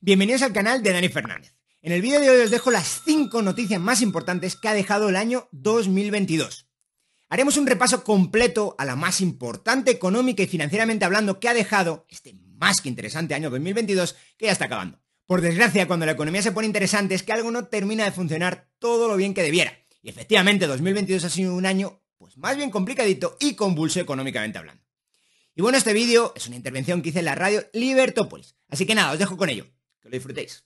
Bienvenidos al canal de Dani Fernández. En el vídeo de hoy os dejo las 5 noticias más importantes que ha dejado el año 2022. Haremos un repaso completo a la más importante económica y financieramente hablando que ha dejado este más que interesante año 2022 que ya está acabando. Por desgracia, cuando la economía se pone interesante es que algo no termina de funcionar todo lo bien que debiera. Y efectivamente 2022 ha sido un año pues más bien complicadito y convulso económicamente hablando. Y bueno, este vídeo es una intervención que hice en la radio Libertópolis. Así que nada, os dejo con ello. Que lo disfrutéis.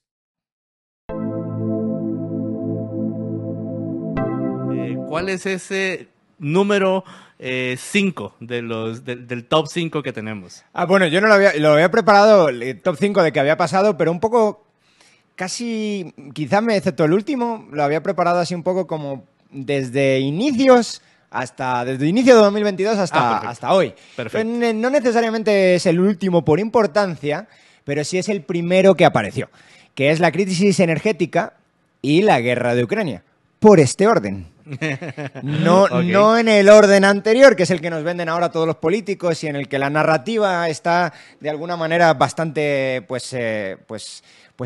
¿Cuál es ese número 5 del top 5 que tenemos? Bueno, yo no lo había preparado, el top 5 de que había pasado, pero un poco, casi, quizás excepto el último, lo había preparado así un poco como desde inicios desde inicio de 2022 hasta hoy. Perfecto. No necesariamente es el último por importancia, pero sí es el primero que apareció, que es la crisis energética y la guerra de Ucrania. Por este orden. No en el orden anterior, que es el que nos venden ahora todos los políticos y en el que la narrativa está de alguna manera bastante pues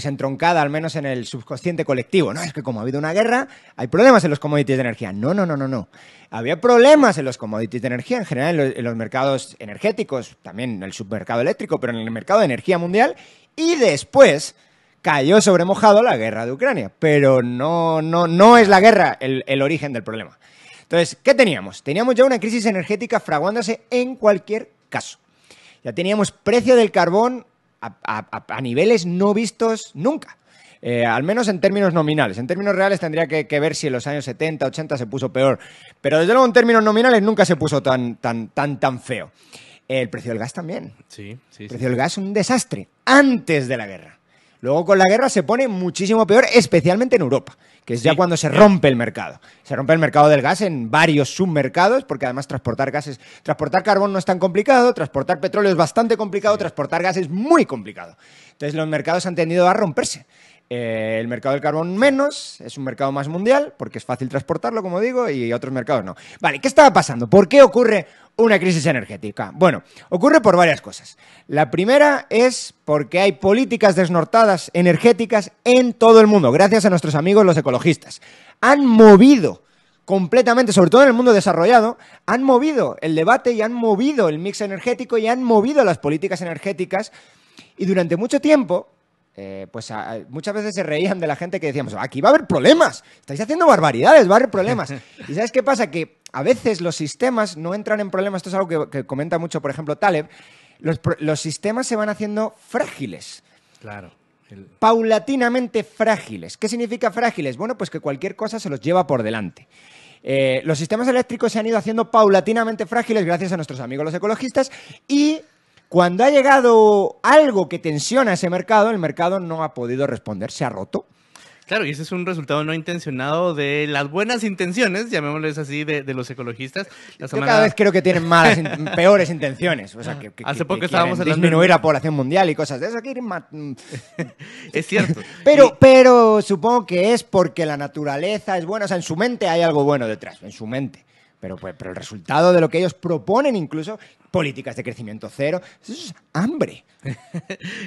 entroncada, al menos en el subconsciente colectivo. No, es que como ha habido una guerra, hay problemas en los commodities de energía. No. Había problemas en los commodities de energía, en general en los mercados energéticos, también en el submercado eléctrico, pero en el mercado de energía mundial, y después cayó sobre mojado la guerra de Ucrania, pero no es la guerra el origen del problema. Entonces, ¿qué teníamos? Teníamos ya una crisis energética fraguándose en cualquier caso. Ya teníamos precio del carbón a niveles no vistos nunca, al menos en términos nominales. En términos reales tendría que ver si en los años 70, 80 se puso peor, pero desde luego en términos nominales nunca se puso tan feo. El precio del gas también. Sí. El precio del gas un desastre antes de la guerra. Luego con la guerra se pone muchísimo peor, especialmente en Europa, que es ya cuando se rompe el mercado. Se rompe el mercado del gas en varios submercados, porque además transportar carbón no es tan complicado, transportar petróleo es bastante complicado, transportar gas es muy complicado. Entonces los mercados han tendido a romperse. El mercado del carbón menos, es un mercado más mundial, porque es fácil transportarlo, como digo, y otros mercados no. Vale, ¿qué estaba pasando? ¿Por qué ocurre una crisis energética? Bueno, ocurre por varias cosas. La primera es porque hay políticas desnortadas energéticas en todo el mundo, gracias a nuestros amigos los ecologistas. Han movido completamente, sobre todo en el mundo desarrollado, han movido el debate y han movido el mix energético y han movido las políticas energéticas, y durante mucho tiempo muchas veces se reían de la gente que decíamos, aquí va a haber problemas, estáis haciendo barbaridades, va a haber problemas. ¿Y sabes qué pasa? Que a veces los sistemas no entran en problemas. Esto es algo que comenta mucho, por ejemplo, Taleb. Los sistemas se van haciendo frágiles. Claro. Paulatinamente frágiles. ¿Qué significa frágiles? Bueno, pues que cualquier cosa se los lleva por delante. Los sistemas eléctricos se han ido haciendo paulatinamente frágiles gracias a nuestros amigos los ecologistas, y cuando ha llegado algo que tensiona ese mercado, el mercado no ha podido responder, se ha roto. Claro, y ese es un resultado no intencionado de las buenas intenciones, llamémosles así, de los ecologistas. Cada vez creo que tienen peores intenciones. O sea, hace poco estábamos hablando disminuir la población mundial y cosas de eso. Es cierto. Pero supongo que es porque la naturaleza es buena. O sea, en su mente hay algo bueno detrás, en su mente. Pero el resultado de lo que ellos proponen, incluso políticas de crecimiento cero, eso es hambre.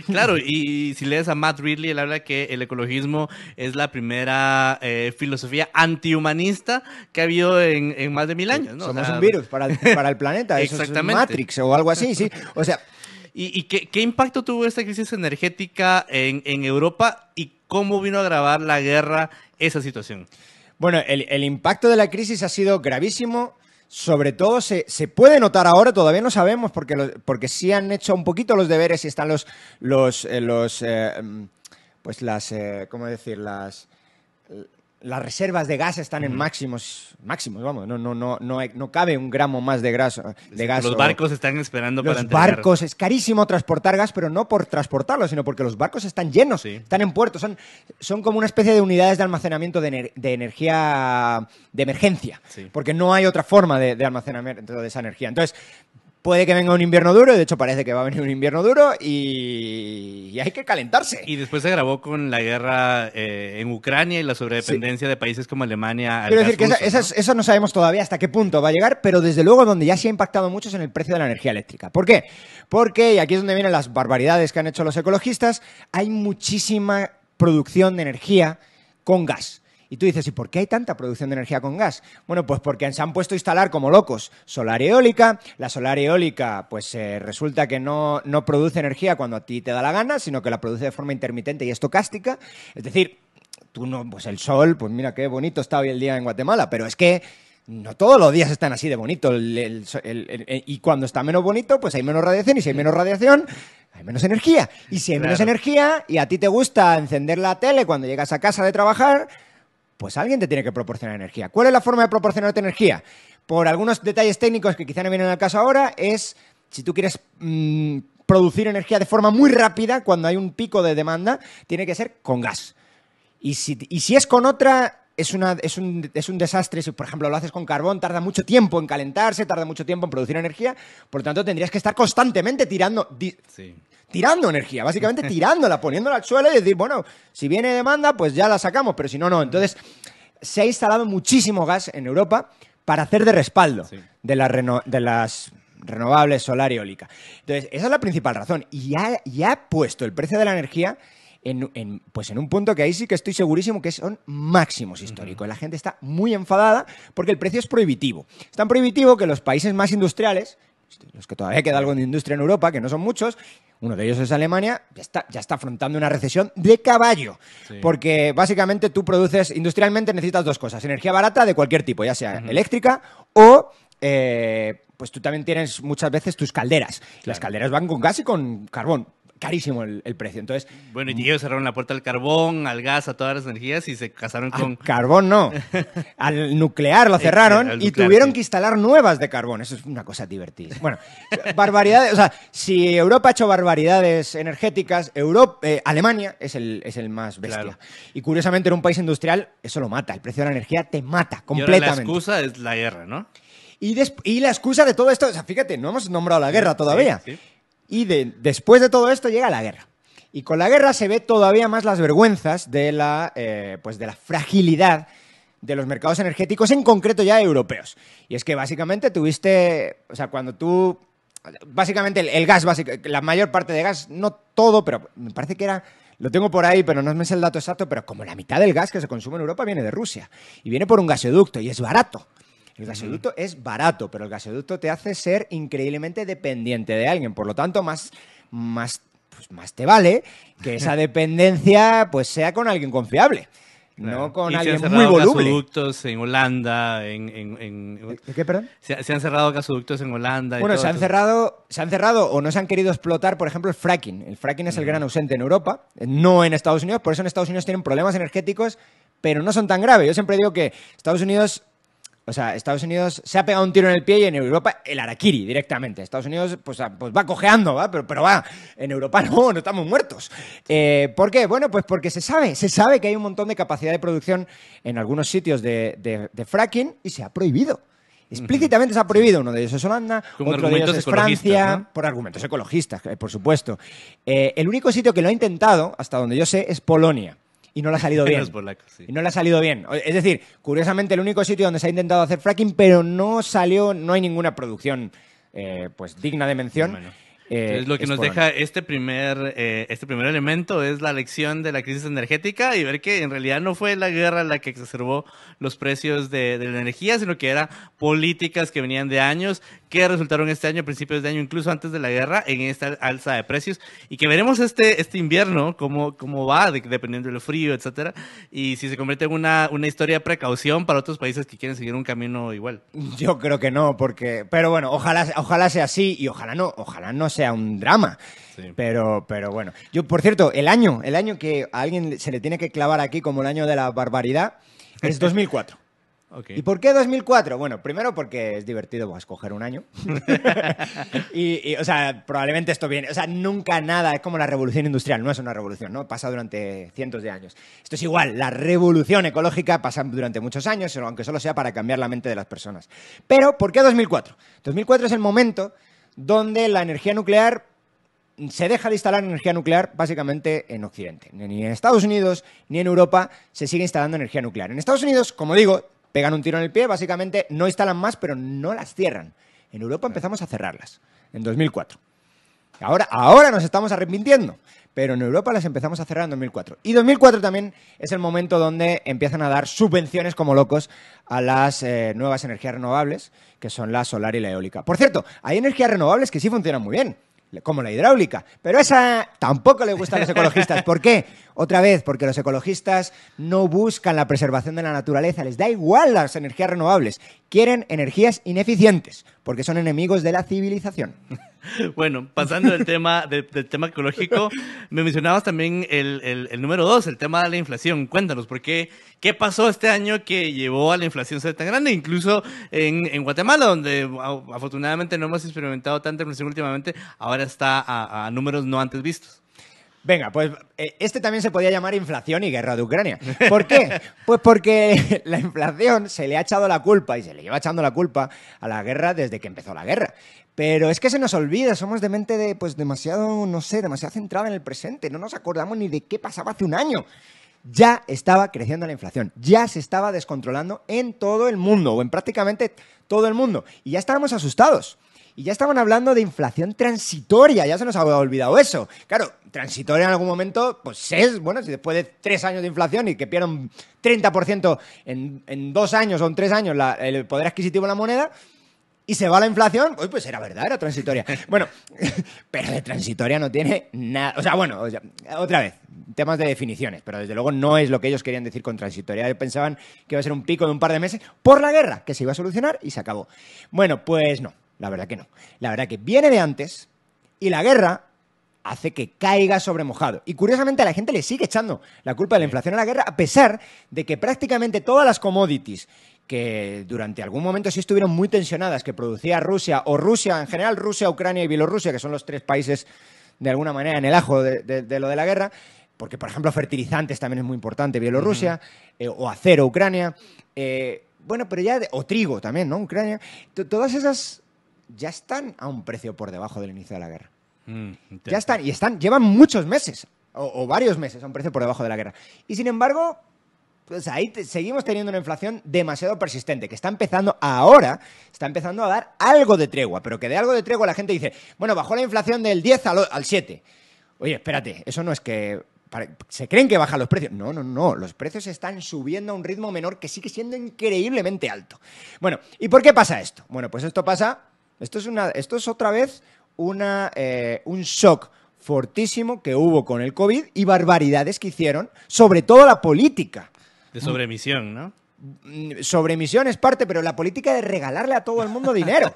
Claro, y si lees a Matt Ridley, él habla que el ecologismo es la primera filosofía antihumanista que ha habido en más de 1000 años, ¿no? Somos un virus para el planeta, eso es Matrix o algo así, sí. O sea, ¿Y qué impacto tuvo esta crisis energética en Europa y cómo vino a agravar la guerra esa situación? Bueno, el impacto de la crisis ha sido gravísimo. Sobre todo se puede notar ahora, todavía no sabemos, porque sí han hecho un poquito los deberes y están las reservas de gas están en máximos, vamos, no cabe un gramo más de gas. Los barcos están esperando para entregar. Los barcos, es carísimo transportar gas, pero no por transportarlo, sino porque los barcos están llenos, están en puertos, son como una especie de unidades de almacenamiento de energía de emergencia, porque no hay otra forma de almacenamiento de esa energía. Entonces, puede que venga un invierno duro, de hecho parece que va a venir un invierno duro y hay que calentarse. Y después se agravó con la guerra en Ucrania y la sobredependencia de países como Alemania al Quiero gas decir que ruso, ¿no? eso no sabemos todavía hasta qué punto va a llegar, pero desde luego donde ya se ha impactado mucho es en el precio de la energía eléctrica. ¿Por qué? Porque, y aquí es donde vienen las barbaridades que han hecho los ecologistas, hay muchísima producción de energía con gas. Y tú dices, ¿y por qué hay tanta producción de energía con gas? Bueno, pues porque se han puesto a instalar como locos solar y eólica. La solar y eólica, pues resulta que no produce energía cuando a ti te da la gana, sino que la produce de forma intermitente y estocástica. Es decir, tú no, pues el sol, pues mira qué bonito está hoy el día en Guatemala, pero es que no todos los días están así de bonito. Y cuando está menos bonito, pues hay menos radiación, y si hay menos radiación, hay menos energía. Y si hay menos energía y a ti te gusta encender la tele cuando llegas a casa de trabajar, pues alguien te tiene que proporcionar energía. ¿Cuál es la forma de proporcionarte energía? Por algunos detalles técnicos que quizá no vienen al caso ahora, es si tú quieres producir energía de forma muy rápida, cuando hay un pico de demanda, tiene que ser con gas. Y si es con otra, es un desastre. Si, por ejemplo, lo haces con carbón, tarda mucho tiempo en calentarse, tarda mucho tiempo en producir energía. Por lo tanto, tendrías que estar constantemente tirando energía, básicamente tirándola, poniéndola al suelo y decir, bueno, si viene demanda, pues ya la sacamos, pero si no, no. Entonces, se ha instalado muchísimo gas en Europa para hacer de respaldo de las renovables solar y eólica. Entonces, esa es la principal razón. Y ya ha puesto el precio de la energía pues en un punto que ahí sí que estoy segurísimo que son máximos históricos. La gente está muy enfadada porque el precio es prohibitivo. Es tan prohibitivo que los países más industriales, los que todavía queda algo de industria en Europa, que no son muchos, uno de ellos es Alemania, ya está afrontando una recesión de caballo. Sí. Porque básicamente tú produces, industrialmente necesitas dos cosas: energía barata de cualquier tipo, ya sea eléctrica o pues tú también tienes muchas veces tus calderas. Claro. Las calderas van con gas y con carbón. Carísimo el precio. Entonces, bueno, y ellos cerraron la puerta al carbón, al gas, a todas las energías y se casaron con... Al carbón no. Al nuclear lo cerraron y tuvieron que instalar nuevas de carbón. Eso es una cosa divertida. Bueno, barbaridades. O sea, si Europa ha hecho barbaridades energéticas, Alemania es el más bestia. Claro. Y curiosamente en un país industrial eso lo mata. El precio de la energía te mata completamente. Y ahora la excusa es la guerra, ¿no? Y la excusa de todo esto, o sea, fíjate, no hemos nombrado la guerra todavía. Sí. Y después de todo esto llega la guerra. Y con la guerra se ve todavía más las vergüenzas de la fragilidad de los mercados energéticos, en concreto ya europeos. Y es que básicamente o sea, cuando tú... Básicamente el gas, la mayor parte de gas, no todo, pero me parece que era... Lo tengo por ahí, pero no me sé el dato exacto, pero como la mitad del gas que se consume en Europa viene de Rusia. Y viene por un gasoducto y es barato. El gasoducto es barato, pero el gasoducto te hace ser increíblemente dependiente de alguien. Por lo tanto, más te vale que esa dependencia pues sea con alguien confiable. Claro. No con alguien muy voluble. Se han cerrado gasoductos en Holanda. ¿De qué, perdón? Se han cerrado gasoductos en Holanda. Bueno, se han cerrado o no se han querido explotar, por ejemplo, el fracking. El fracking es el gran ausente en Europa, no en Estados Unidos. Por eso en Estados Unidos tienen problemas energéticos, pero no son tan graves. Yo siempre digo que Estados Unidos se ha pegado un tiro en el pie y en Europa el harakiri directamente. Estados Unidos pues va cojeando, ¿va? Pero va. En Europa no estamos muertos. ¿Por qué? Bueno, pues porque se sabe que hay un montón de capacidad de producción en algunos sitios de fracking y se ha prohibido. Explícitamente se ha prohibido. Uno de ellos es Holanda, otro de ellos es Francia, ¿no? Por argumentos ecologistas, por supuesto. El único sitio que lo ha intentado, hasta donde yo sé, es Polonia. Y no le ha salido bien. Y no le ha salido bien. Es decir, curiosamente, el único sitio donde se ha intentado hacer fracking, pero no hay ninguna producción pues digna de mención. Bueno. Entonces, lo que nos deja este primer elemento es la lección de la crisis energética y ver que en realidad no fue la guerra la que exacerbó los precios de la energía, sino que eran políticas que venían de años, que resultaron este año, a principios de año, incluso antes de la guerra, en esta alza de precios, y que veremos este invierno cómo va, dependiendo del frío, etcétera, y si se convierte en una historia de precaución para otros países que quieren seguir un camino igual. Yo creo que no, pero bueno, ojalá sea así y ojalá no sea un drama. Sí. Pero bueno. Yo, por cierto, el año que a alguien se le tiene que clavar aquí como el año de la barbaridad es 2004. Okay. ¿Y por qué 2004? Bueno, primero porque es divertido escoger un año. o sea, probablemente esto viene... O sea, nunca nada... Es como la revolución industrial. No es una revolución, ¿no? Pasa durante cientos de años. Esto es igual. La revolución ecológica pasa durante muchos años, aunque solo sea para cambiar la mente de las personas. Pero, ¿por qué 2004? 2004 es el momento donde la energía nuclear se deja de instalar energía nuclear básicamente en Occidente. Ni en Estados Unidos ni en Europa se sigue instalando energía nuclear. En Estados Unidos, como digo, pegan un tiro en el pie, básicamente no instalan más, pero no las cierran. En Europa empezamos a cerrarlas, en 2004. Ahora nos estamos arrepintiendo, pero en Europa las empezamos a cerrar en 2004. Y 2004 también es el momento donde empiezan a dar subvenciones como locos a las nuevas energías renovables, que son la solar y la eólica. Por cierto, hay energías renovables que sí funcionan muy bien, como la hidráulica, pero esa tampoco le gusta a los ecologistas. ¿Por qué? Otra vez, porque los ecologistas no buscan la preservación de la naturaleza, les da igual las energías renovables, quieren energías ineficientes, porque son enemigos de la civilización. Bueno, pasando del tema ecológico, me mencionabas también el número 2, el tema de la inflación. Cuéntanos, ¿por qué pasó este año que llevó a la inflación ser tan grande? Incluso en Guatemala, donde afortunadamente no hemos experimentado tanta inflación últimamente, ahora está a números no antes vistos. Venga, pues este también se podía llamar inflación y guerra de Ucrania. ¿Por qué? Pues porque la inflación se le ha echado la culpa y se le lleva echando la culpa a la guerra desde que empezó la guerra. Pero es que se nos olvida, somos de mente demasiado centrada en el presente, no nos acordamos ni de qué pasaba hace un año. Ya estaba creciendo la inflación, ya se estaba descontrolando en todo el mundo, o en prácticamente todo el mundo, y ya estábamos asustados. Y ya estaban hablando de inflación transitoria, ya se nos había olvidado eso. Claro, transitoria en algún momento, pues es, bueno, si después de 3 años de inflación y que pierda un 30% en 2 años o en 3 años el poder adquisitivo de la moneda, y se va la inflación, pues era verdad, era transitoria. Bueno, pero de transitoria no tiene nada. O sea, bueno, otra vez, temas de definiciones, pero desde luego no es lo que ellos querían decir con transitoria. Ellos pensaban que iba a ser un pico de un par de meses por la guerra, que se iba a solucionar y se acabó. Bueno, pues no. La verdad que no. La verdad que viene de antes y la guerra hace que caiga sobre mojado. Y curiosamente a la gente le sigue echando la culpa de la inflación a la guerra, a pesar de que prácticamente todas las commodities que durante algún momento sí estuvieron muy tensionadas, que producía Rusia, o Rusia en general, Rusia, Ucrania y Bielorrusia, que son los 3 países de alguna manera en el ajo de lo de la guerra, porque por ejemplo fertilizantes también es muy importante, Bielorrusia, o acero, Ucrania, bueno, pero ya, o trigo también, ¿no? Ucrania, todas esas ya están a un precio por debajo del inicio de la guerra. Ya están, llevan muchos meses, o varios meses a un precio por debajo de la guerra. Y sin embargo, pues ahí seguimos teniendo una inflación demasiado persistente, que está empezando ahora, está empezando a dar algo de tregua, pero que de algo de tregua la gente dice, bueno, bajó la inflación del 10 al 7. Oye, espérate, eso no es que... ¿Se creen que bajan los precios? No. Los precios están subiendo a un ritmo menor que sigue siendo increíblemente alto. Bueno, ¿y por qué pasa esto? Bueno, pues esto pasa... Esto es otra vez un shock fortísimo que hubo con el COVID y barbaridades que hicieron, sobre todo la política. De sobreemisión, ¿no? Sobreemisión es parte, pero la política de regalarle a todo el mundo dinero.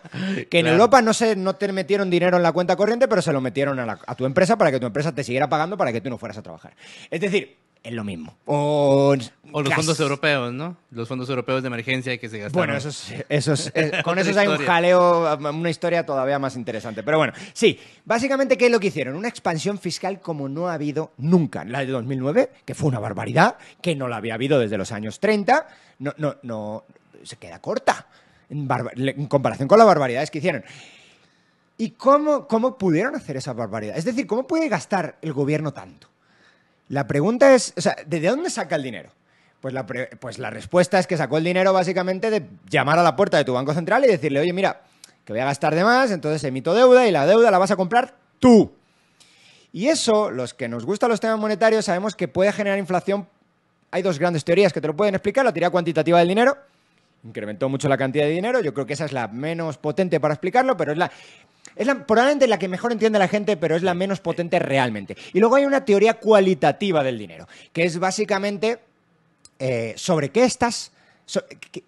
Que en claro. Europa no te metieron dinero en la cuenta corriente, pero se lo metieron a tu empresa para que tu empresa te siguiera pagando para que tú no fueras a trabajar. Es decir... es lo mismo. O los fondos europeos, ¿no? Los fondos europeos de emergencia que se gastaron. Bueno, con esos hay un jaleo, una historia todavía más interesante. Pero bueno, sí, básicamente, ¿qué es lo que hicieron? Una expansión fiscal como no ha habido nunca. La de 2009, que fue una barbaridad, que no la había habido desde los años 30, no se queda corta en comparación con las barbaridades que hicieron. ¿Y cómo pudieron hacer esa barbaridad? Es decir, ¿cómo puede gastar el gobierno tanto? La pregunta es, o sea, ¿de dónde saca el dinero? Pues la respuesta es que sacó el dinero básicamente de llamar a la puerta de tu banco central y decirle, oye, mira, que voy a gastar de más, entonces emito deuda y la deuda la vas a comprar tú. Y eso, los que nos gustan los temas monetarios, sabemos que puede generar inflación. Hay 2 grandes teorías que te lo pueden explicar. La teoría cuantitativa del dinero, incrementó mucho la cantidad de dinero, yo creo que esa es la menos potente para explicarlo, pero es probablemente la que mejor entiende la gente, pero es la menos potente realmente. Y luego hay una teoría cualitativa del dinero, que es básicamente sobre qué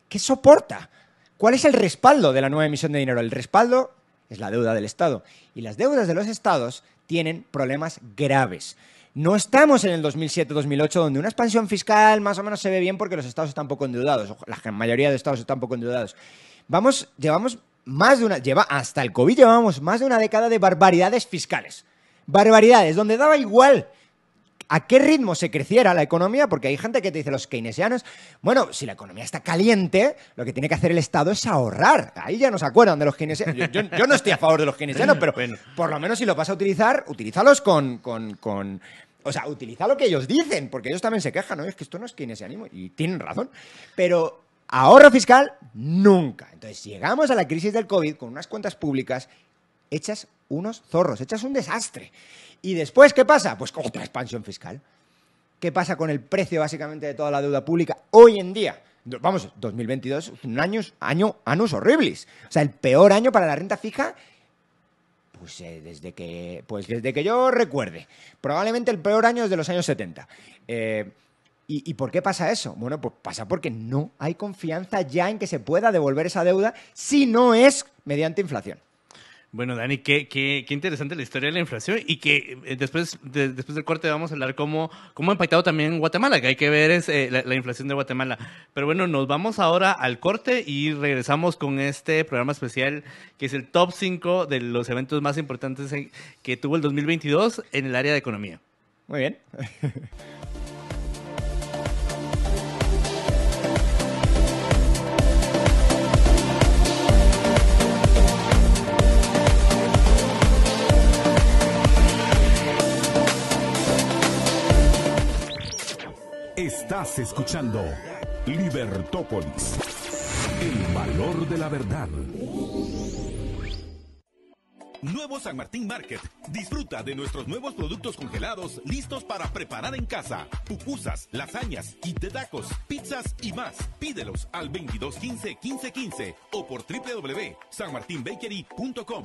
qué soporta, cuál es el respaldo de la nueva emisión de dinero. El respaldo es la deuda del Estado. Y las deudas de los Estados tienen problemas graves. No estamos en el 2007-2008, donde una expansión fiscal más o menos se ve bien porque los Estados están poco endeudados, la mayoría de Estados están poco endeudados. Hasta el COVID llevábamos más de una década de barbaridades fiscales. Barbaridades, donde daba igual a qué ritmo se creciera la economía, porque hay gente que te dice, los keynesianos, bueno, si la economía está caliente, lo que tiene que hacer el Estado es ahorrar. Ahí ya no se acuerdan de los keynesianos. Yo no estoy a favor de los keynesianos, pero bueno, por lo menos si lo vas a utilizar, utilízalos o sea, utiliza lo que ellos dicen, porque ellos también se quejan, ¿no? Es que esto no es keynesianismo, y tienen razón. Pero ahorro fiscal, nunca. Entonces, llegamos a la crisis del COVID con unas cuentas públicas hechas unos zorros, hechas un desastre. Y después, ¿qué pasa? Pues otra expansión fiscal. ¿Qué pasa con el precio, básicamente, de toda la deuda pública hoy en día? Vamos, 2022, un annus horribilis. O sea, el peor año para la renta fija, pues desde que yo recuerde. Probablemente el peor año desde los años 70. ¿Y por qué pasa eso? Bueno, pues pasa porque no hay confianza ya en que se pueda devolver esa deuda si no es mediante inflación. Bueno, Dani, qué interesante la historia de la inflación y que después del corte vamos a hablar cómo ha impactado también Guatemala, que hay que ver es la inflación de Guatemala. Pero bueno, nos vamos ahora al corte y regresamos con este programa especial que es el top 5 de los eventos más importantes que tuvo el 2022 en el área de economía. Muy bien. Estás escuchando Libertópolis, el valor de la verdad. Nuevo San Martín Market. Disfruta de nuestros nuevos productos congelados listos para preparar en casa. Pupusas, lasañas, kit de tacos, pizzas y más. Pídelos al 2215-1515 o por www.sanmartinbakery.com.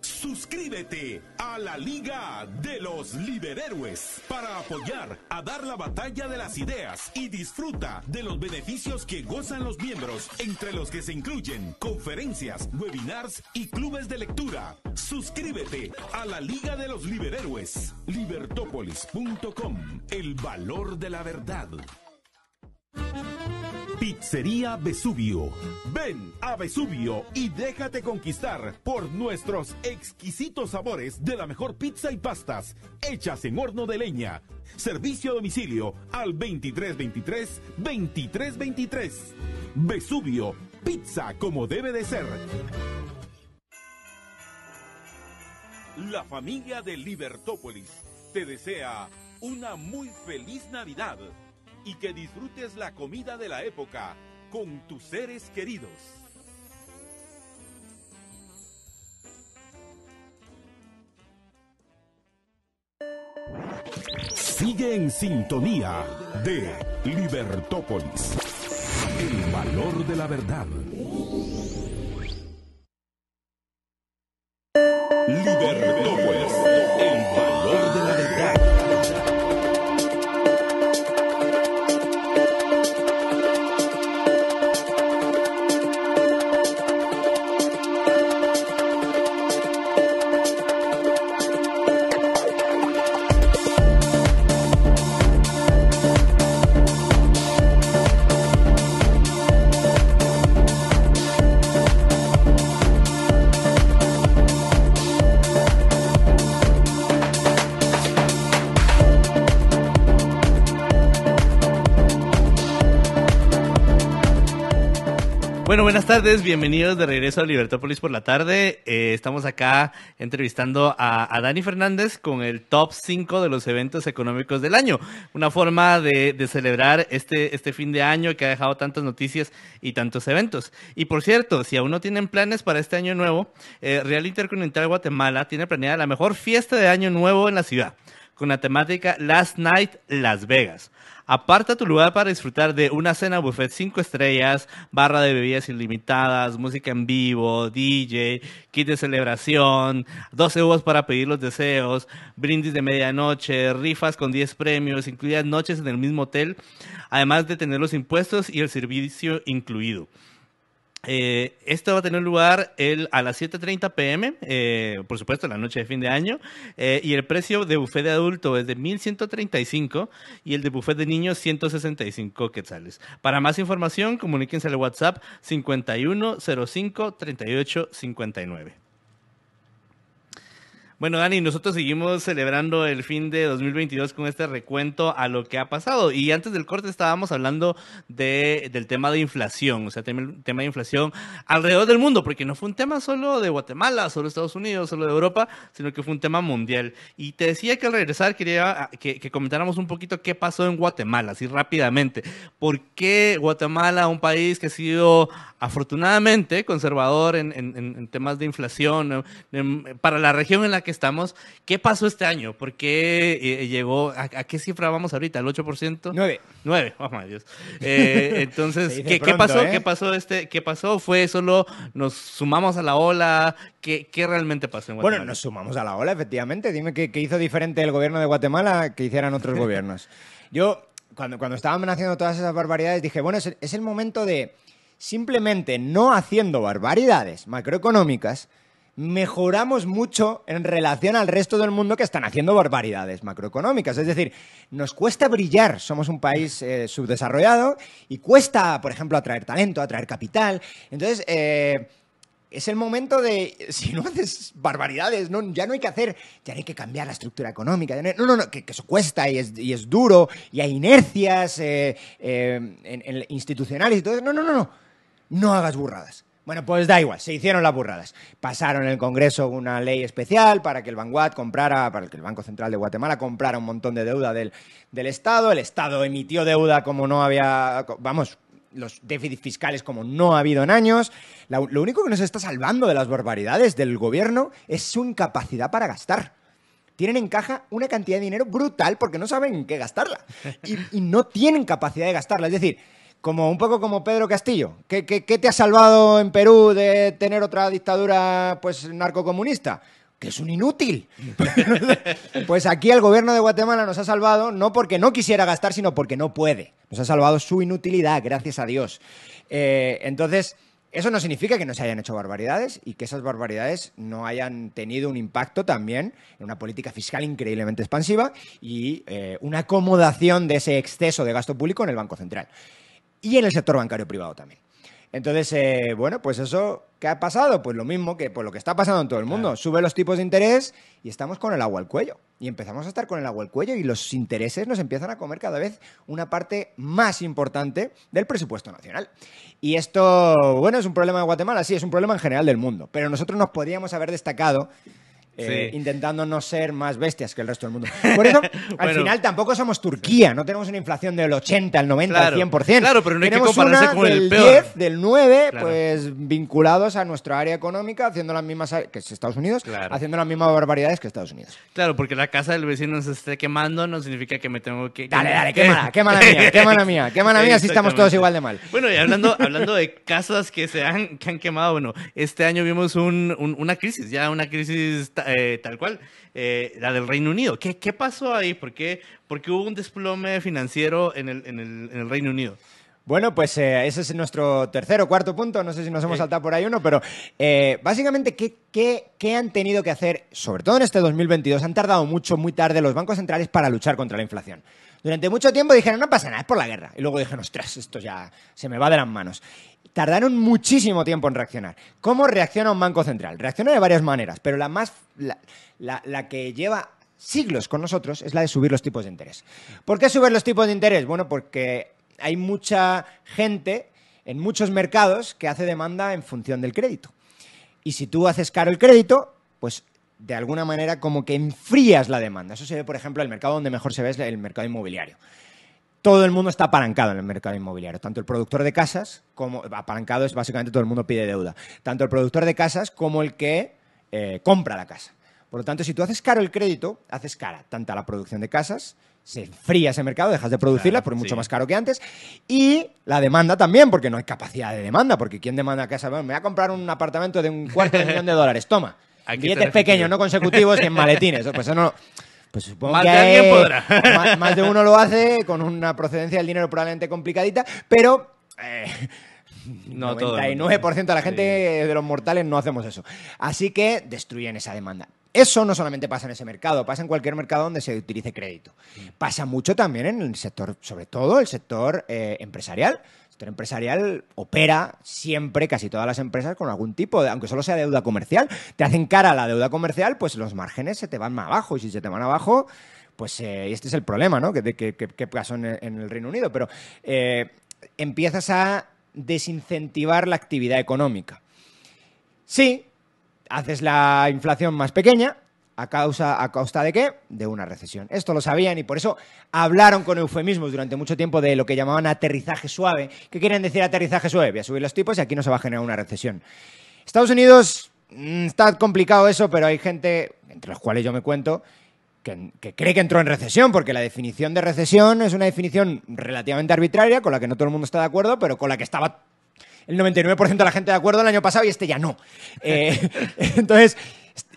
Suscríbete a la Liga de los Liberhéroes para apoyar a dar la batalla de las ideas y disfruta de los beneficios que gozan los miembros, entre los que se incluyen conferencias, webinars y clubes de lectura. Suscríbete a la Liga de los Liberhéroes. Libertópolis.com. El valor de la verdad. Pizzería Vesubio. Ven a Vesubio y déjate conquistar por nuestros exquisitos sabores de la mejor pizza y pastas hechas en horno de leña. Servicio a domicilio al 2323-2323. Vesubio, pizza como debe de ser. La familia de Libertópolis te desea una muy feliz Navidad. Y que disfrutes la comida de la época con tus seres queridos. Sigue en sintonía de Libertópolis. El valor de la verdad. Libertópolis. El valor de la verdad. Bueno, buenas tardes, bienvenidos de regreso a Libertópolis por la tarde. Estamos acá entrevistando a Dani Fernández con el top 5 de los eventos económicos del año. Una forma de celebrar este fin de año que ha dejado tantas noticias y tantos eventos. Y por cierto, si aún no tienen planes para este año nuevo, Real Intercontinental Guatemala tiene planeada la mejor fiesta de año nuevo en la ciudad, con la temática Last Night Las Vegas. Aparta tu lugar para disfrutar de una cena buffet 5 estrellas, barra de bebidas ilimitadas, música en vivo, DJ, kit de celebración, 12 uvas para pedir los deseos, brindis de medianoche, rifas con 10 premios, incluidas noches en el mismo hotel, además de tener los impuestos y el servicio incluido. Esto va a tener lugar a las 7:30 p.m., por supuesto, la noche de fin de año, y el precio de buffet de adulto es de 1,135 y el de buffet de niños 165 quetzales. Para más información, comuníquense al WhatsApp 5105-3859. Bueno, Dani, nosotros seguimos celebrando el fin de 2022 con este recuento a lo que ha pasado. Y antes del corte estábamos hablando del tema de inflación, o sea, tema de inflación alrededor del mundo, porque no fue un tema solo de Guatemala, solo de Estados Unidos, solo de Europa, sino que fue un tema mundial. Y te decía que al regresar quería que comentáramos un poquito qué pasó en Guatemala, así rápidamente. ¿Por qué Guatemala, un país que ha sido afortunadamente conservador en temas de inflación, para la región en la que estamos, qué pasó este año? ¿Por qué llegó? ¿A qué cifra vamos ahorita? ¿El 8%? 9. Oh, my Dios. Entonces, ¿qué pasó? ¿Qué pasó? ¿Fue solo nos sumamos a la ola? ¿Qué realmente pasó en Guatemala? Bueno, nos sumamos a la ola, efectivamente. Dime qué hizo diferente el gobierno de Guatemala que hicieran otros gobiernos. Yo, cuando estaban haciendo todas esas barbaridades, dije, bueno, es el momento de simplemente no haciendo barbaridades macroeconómicas, mejoramos mucho en relación al resto del mundo que están haciendo barbaridades macroeconómicas. Es decir, nos cuesta brillar, somos un país subdesarrollado y cuesta, por ejemplo, atraer talento, atraer capital. Entonces, es el momento de, si no haces barbaridades, ya no hay que hacer, ya no hay que cambiar la estructura económica. No, que eso cuesta y es duro y hay inercias institucionales y todo eso. No hagas burradas. Bueno, pues da igual, se hicieron las burradas. Pasaron en el Congreso una ley especial para que el Banguat comprara, para que el Banco Central de Guatemala comprara un montón de deuda del Estado. El Estado emitió deuda como no había, los déficits fiscales como no ha habido en años. Lo único que nos está salvando de las barbaridades del gobierno es su incapacidad para gastar. Tienen en caja una cantidad de dinero brutal porque no saben en qué gastarla. Y no tienen capacidad de gastarla. Es decir, un poco como Pedro Castillo. ¿Qué te ha salvado en Perú de tener otra dictadura pues narcocomunista? Que es un inútil. Pues aquí el gobierno de Guatemala nos ha salvado no porque no quisiera gastar, sino porque no puede. Nos ha salvado su inutilidad, gracias a Dios. Entonces, eso no significa que no se hayan hecho barbaridades y que esas barbaridades no hayan tenido un impacto también en una política fiscal increíblemente expansiva y una acomodación de ese exceso de gasto público en el Banco Central. Y en el sector bancario privado también. Entonces, bueno, pues eso, ¿qué ha pasado? Pues lo mismo que lo que está pasando en todo el mundo. Claro. Sube los tipos de interés y estamos con el agua al cuello. Y empezamos a estar con el agua al cuello y los intereses nos empiezan a comer cada vez una parte más importante del presupuesto nacional. Y esto, bueno, es un problema de Guatemala, sí, es un problema en general del mundo. Pero nosotros nos podríamos haber destacado intentando no ser más bestias que el resto del mundo. Por eso, al final, tampoco somos Turquía. No tenemos una inflación del 80, el 90, el 100%. Claro, pero no hay tenemos que compararse con del el peor. 10, del 9, pues vinculados a nuestra área económica, haciendo las mismas, que es Estados Unidos, haciendo las mismas barbaridades que Estados Unidos. Claro, porque la casa del vecino se esté quemando no significa que me tengo que... Dale, quémala mía, si estamos todos igual de mal. Bueno, y hablando de casas que han quemado, bueno, este año vimos una crisis, tal cual, la del Reino Unido. ¿Qué pasó ahí? ¿Por qué hubo un desplome financiero en el Reino Unido? Bueno, pues ese es nuestro tercer o cuarto punto. No sé si nos hemos saltado por ahí uno, pero básicamente, ¿qué han tenido que hacer, sobre todo en este 2022? Han tardado muy tarde los bancos centrales para luchar contra la inflación. Durante mucho tiempo dijeron, no pasa nada, es por la guerra. Y luego dijeron, ostras, esto ya se me va de las manos. Tardaron muchísimo tiempo en reaccionar. ¿Cómo reacciona un banco central? Reacciona de varias maneras, pero la que lleva siglos con nosotros es la de subir los tipos de interés. ¿Por qué subir los tipos de interés? Bueno, porque hay mucha gente en muchos mercados que hace demanda en función del crédito. Y si tú haces caro el crédito, pues de alguna manera como que enfrías la demanda. Eso se ve, por ejemplo, el mercado donde mejor se ve es el mercado inmobiliario. Todo el mundo está apalancado en el mercado inmobiliario, tanto el productor de casas como... Apalancado es básicamente todo el mundo pide deuda. Tanto el productor de casas como el que compra la casa. Por lo tanto, si tú haces caro el crédito, haces cara tanto a la producción de casas, se enfría ese mercado, dejas de producirla, por mucho más caro que antes, y la demanda también, porque no hay capacidad de demanda, porque ¿quién demanda casa? Bueno, me voy a comprar un apartamento de $250,000, toma. Billetes pequeños, no consecutivos y en maletines. Pues eso no... Pues supongo más que de alguien podrá. Más de uno lo hace con una procedencia del dinero probablemente complicadita, pero... No, 99% de la gente de los mortales no hacemos eso. Así que destruyen esa demanda. Eso no solamente pasa en ese mercado, pasa en cualquier mercado donde se utilice crédito. Pasa mucho también en el sector, sobre todo el sector empresarial. sector empresarial opera siempre, casi todas las empresas, con algún tipo de, aunque solo sea deuda comercial, te hacen cara a la deuda comercial, pues los márgenes se te van más abajo, y si se te van abajo, pues este es el problema, ¿no? Que pasó en el Reino Unido, pero empiezas a desincentivar la actividad económica. Sí, haces la inflación más pequeña, ¿a costa de qué? De una recesión. Esto lo sabían y por eso hablaron con eufemismos durante mucho tiempo de lo que llamaban aterrizaje suave. ¿Qué quieren decir aterrizaje suave? Voy a subir los tipos y aquí no se va a generar una recesión. Estados Unidos, está complicado eso, pero hay gente, entre los cuales yo me cuento, que cree que entró en recesión, porque la definición de recesión es una definición relativamente arbitraria, con la que no todo el mundo está de acuerdo, pero con la que estaba el 99% de la gente de acuerdo el año pasado y este ya no. Entonces,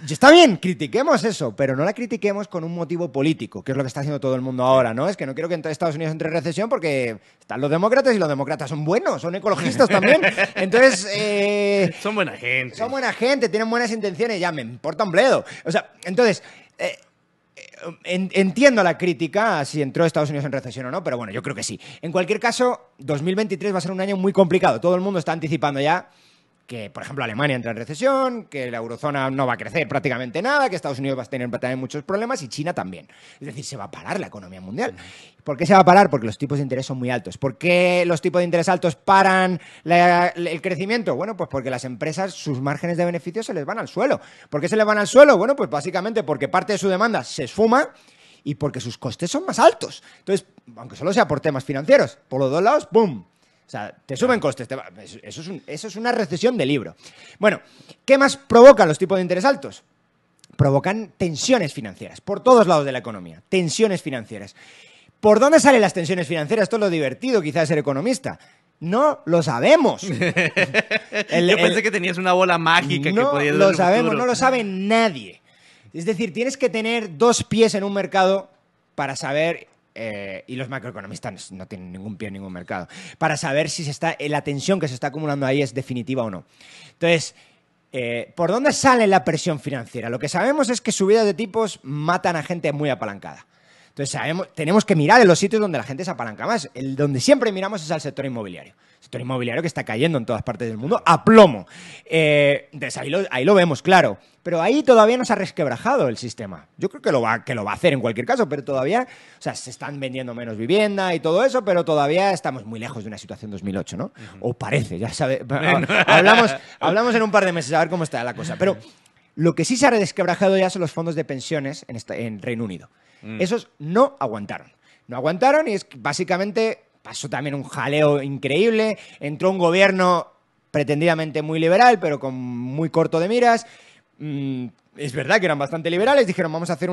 está bien, critiquemos eso, pero no la critiquemos con un motivo político, que es lo que está haciendo todo el mundo ahora, ¿no? Es que no quiero que Estados Unidos entre en recesión porque están los demócratas y los demócratas son buenos, son ecologistas también. Entonces... son buena gente. Son buena gente, tienen buenas intenciones, ya me importa un bledo. O sea, entonces... entiendo la crítica si entró Estados Unidos en recesión o no, pero bueno, yo creo que sí. En cualquier caso, 2023 va a ser un año muy complicado. Todo el mundo está anticipando ya que, por ejemplo, Alemania entra en recesión, que la eurozona no va a crecer prácticamente nada, que Estados Unidos va a tener también muchos problemas y China también. Es decir, se va a parar la economía mundial. ¿Por qué se va a parar? Porque los tipos de interés son muy altos. ¿Por qué los tipos de interés altos paran el crecimiento? Bueno, pues porque las empresas, sus márgenes de beneficio se les van al suelo. ¿Por qué se les van al suelo? Bueno, pues básicamente porque parte de su demanda se esfuma y porque sus costes son más altos. Entonces, aunque solo sea por temas financieros, por los dos lados, ¡pum!, o sea, te suben costes. Eso es una recesión de libro. Bueno, ¿qué más provocan los tipos de interés altos? Provocan tensiones financieras por todos lados de la economía. Tensiones financieras. ¿Por dónde salen las tensiones financieras? Esto es lo divertido quizás de ser economista. No lo sabemos. Yo pensé que tenías una bola mágica que podías ver No lo sabemos, no lo sabe nadie. Es decir, tienes que tener dos pies en un mercado para saber... y los macroeconomistas no tienen ningún pie en ningún mercado, para saber si la tensión que se está acumulando ahí es definitiva o no. Entonces, ¿por dónde sale la presión financiera? Lo que sabemos es que subidas de tipos matan a gente muy apalancada. Entonces, tenemos que mirar en los sitios donde la gente se apalanca más. Donde siempre miramos es al sector inmobiliario. El sector inmobiliario que está cayendo en todas partes del mundo a plomo. Entonces, ahí lo vemos, claro. Pero ahí todavía no se ha resquebrajado el sistema. Yo creo que lo va a hacer en cualquier caso, pero todavía, o sea, se están vendiendo menos vivienda y todo eso, pero todavía estamos muy lejos de una situación 2008, ¿no? O parece, ya sabes. Hablamos en un par de meses a ver cómo está la cosa. Pero lo que sí se ha resquebrajado ya son los fondos de pensiones en Reino Unido. Esos no aguantaron. No aguantaron y es que básicamente pasó también un jaleo increíble. Entró un gobierno pretendidamente muy liberal, pero con muy corto de miras. Es verdad que eran bastante liberales. Dijeron, vamos a hacer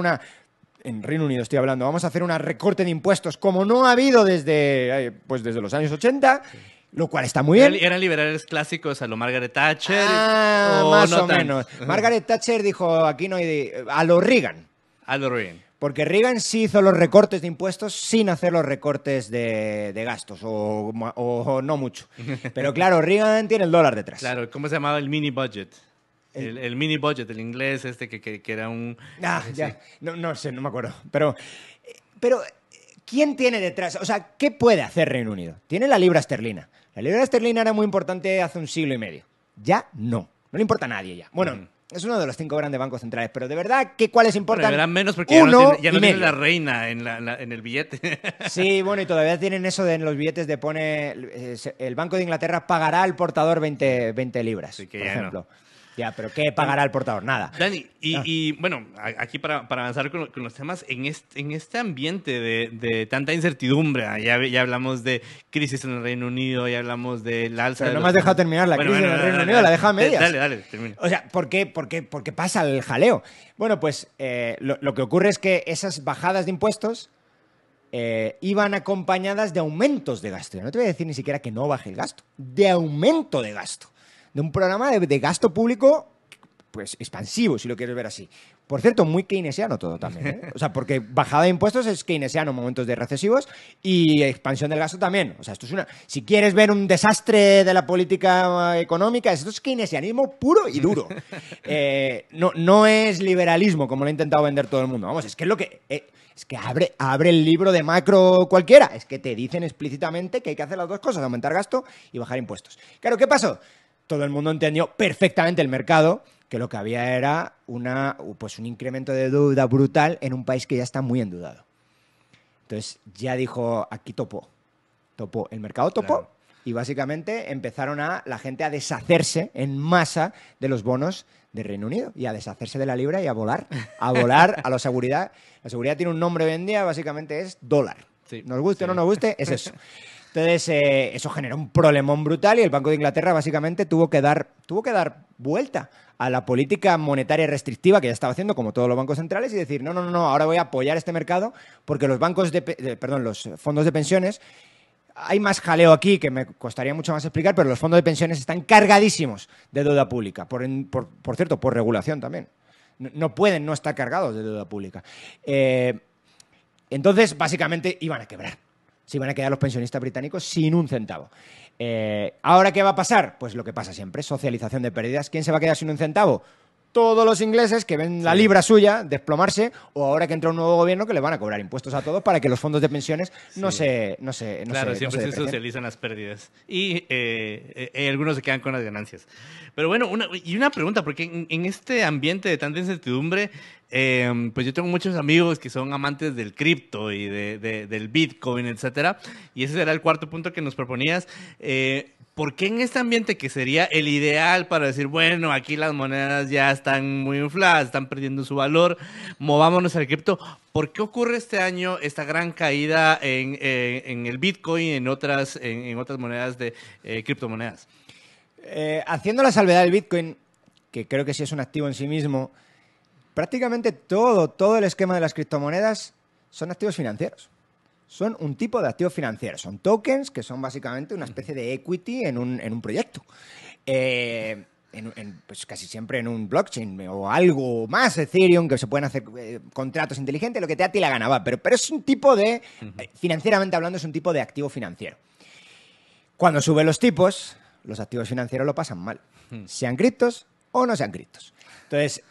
en Reino Unido estoy hablando, vamos a hacer un recorte de impuestos como no ha habido desde los años 80. Sí. Lo cual está muy bien. ¿Eran liberales clásicos a lo Margaret Thatcher? Más o menos. Margaret Thatcher dijo, aquí no hay... a lo Reagan. A lo Reagan. Porque Reagan sí hizo los recortes de impuestos sin hacer los recortes de gastos, o no mucho. Pero claro, Reagan tiene el dólar detrás. Claro, ¿cómo se llamaba el mini budget? El mini budget, el inglés que era un... ya. No sé, no me acuerdo. Pero, ¿quién tiene detrás? O sea, ¿qué puede hacer Reino Unido? Tiene la libra esterlina. La libra esterlina era muy importante hace un siglo y medio. Ya no. No le importa a nadie ya. Bueno... Es uno de los 5 grandes bancos centrales, pero de verdad, ¿cuáles importan? Bueno, eran menos porque ya no tienen la reina en el billete. Sí, bueno, y todavía tienen eso de en los billetes de pone... el Banco de Inglaterra pagará al portador 20 libras, sí, por ejemplo. No. Ya, pero ¿qué pagará el portador? Nada. Dani, y bueno, aquí para avanzar con los temas, en este ambiente de tanta incertidumbre, ya hablamos de crisis en el Reino Unido, ya hablamos del alza... Pero no me has dejado terminar la crisis en el Reino Unido, la deja a medias. Dale, termina. O sea, ¿por qué pasa el jaleo? Bueno, pues lo que ocurre es que esas bajadas de impuestos iban acompañadas de aumentos de gasto. No te voy a decir ni siquiera que no baje el gasto, de aumento de gasto. De un programa de gasto público pues, expansivo, si lo quieres ver así. Por cierto, muy keynesiano todo también, ¿eh? O sea, porque bajada de impuestos es keynesiano en momentos de recesivos y expansión del gasto también. O sea, esto es una... Si quieres ver un desastre de la política económica, esto es keynesianismo puro y duro. No es liberalismo, como lo ha intentado vender todo el mundo. Vamos, es que es lo que... Es que abre el libro de macro cualquiera. Es que te dicen explícitamente que hay que hacer las dos cosas, aumentar gasto y bajar impuestos. Claro, ¿qué pasó? Todo el mundo entendió perfectamente el mercado, que lo que había era un incremento de deuda brutal en un país que ya está muy endeudado. Entonces ya dijo, aquí topó. El mercado topó. Claro. Y básicamente empezaron la gente a deshacerse en masa de los bonos de Reino Unido y a deshacerse de la libra y a volar a la seguridad. La seguridad tiene un nombre hoy en día, básicamente es dólar. Sí, nos guste o no nos guste, es eso. Entonces, eso generó un problemón brutal y el Banco de Inglaterra básicamente tuvo que dar vuelta a la política monetaria restrictiva que ya estaba haciendo, como todos los bancos centrales, y decir, no, ahora voy a apoyar este mercado porque los los fondos de pensiones... Hay más jaleo aquí que me costaría mucho más explicar, pero los fondos de pensiones están cargadísimos de deuda pública. Por cierto, por regulación también. No pueden no estar cargados de deuda pública. Entonces, básicamente, iban a quebrar. Se iban a quedar los pensionistas británicos sin un centavo. ¿Ahora qué va a pasar? Pues lo que pasa siempre, socialización de pérdidas. ¿Quién se va a quedar sin un centavo? Todos los ingleses que ven la libra suya desplomarse, o ahora que entra un nuevo gobierno que le van a cobrar impuestos a todos para que los fondos de pensiones siempre se socializan las pérdidas y algunos se quedan con las ganancias. Pero bueno, una pregunta, porque en este ambiente de tanta incertidumbre, pues yo tengo muchos amigos que son amantes del cripto y del Bitcoin, etcétera, y ese será el cuarto punto que nos proponías. ¿Por qué en este ambiente que sería el ideal para decir, bueno, aquí las monedas ya están muy infladas, están perdiendo su valor, movámonos al cripto? ¿Por qué ocurre este año esta gran caída en el Bitcoin y en otras monedas de criptomonedas? Haciendo la salvedad del Bitcoin, que creo que sí es un activo en sí mismo, prácticamente todo el esquema de las criptomonedas son activos financieros. Son un tipo de activos financieros. Son tokens que son básicamente una especie de equity en un proyecto. Pues casi siempre en un blockchain o algo más, Ethereum, que se pueden hacer contratos inteligentes, lo que te da a ti la gana, va. Pero es un tipo de, financieramente hablando, es un tipo de activo financiero. Cuando suben los tipos, los activos financieros lo pasan mal. Sean criptos o no sean criptos. Entonces,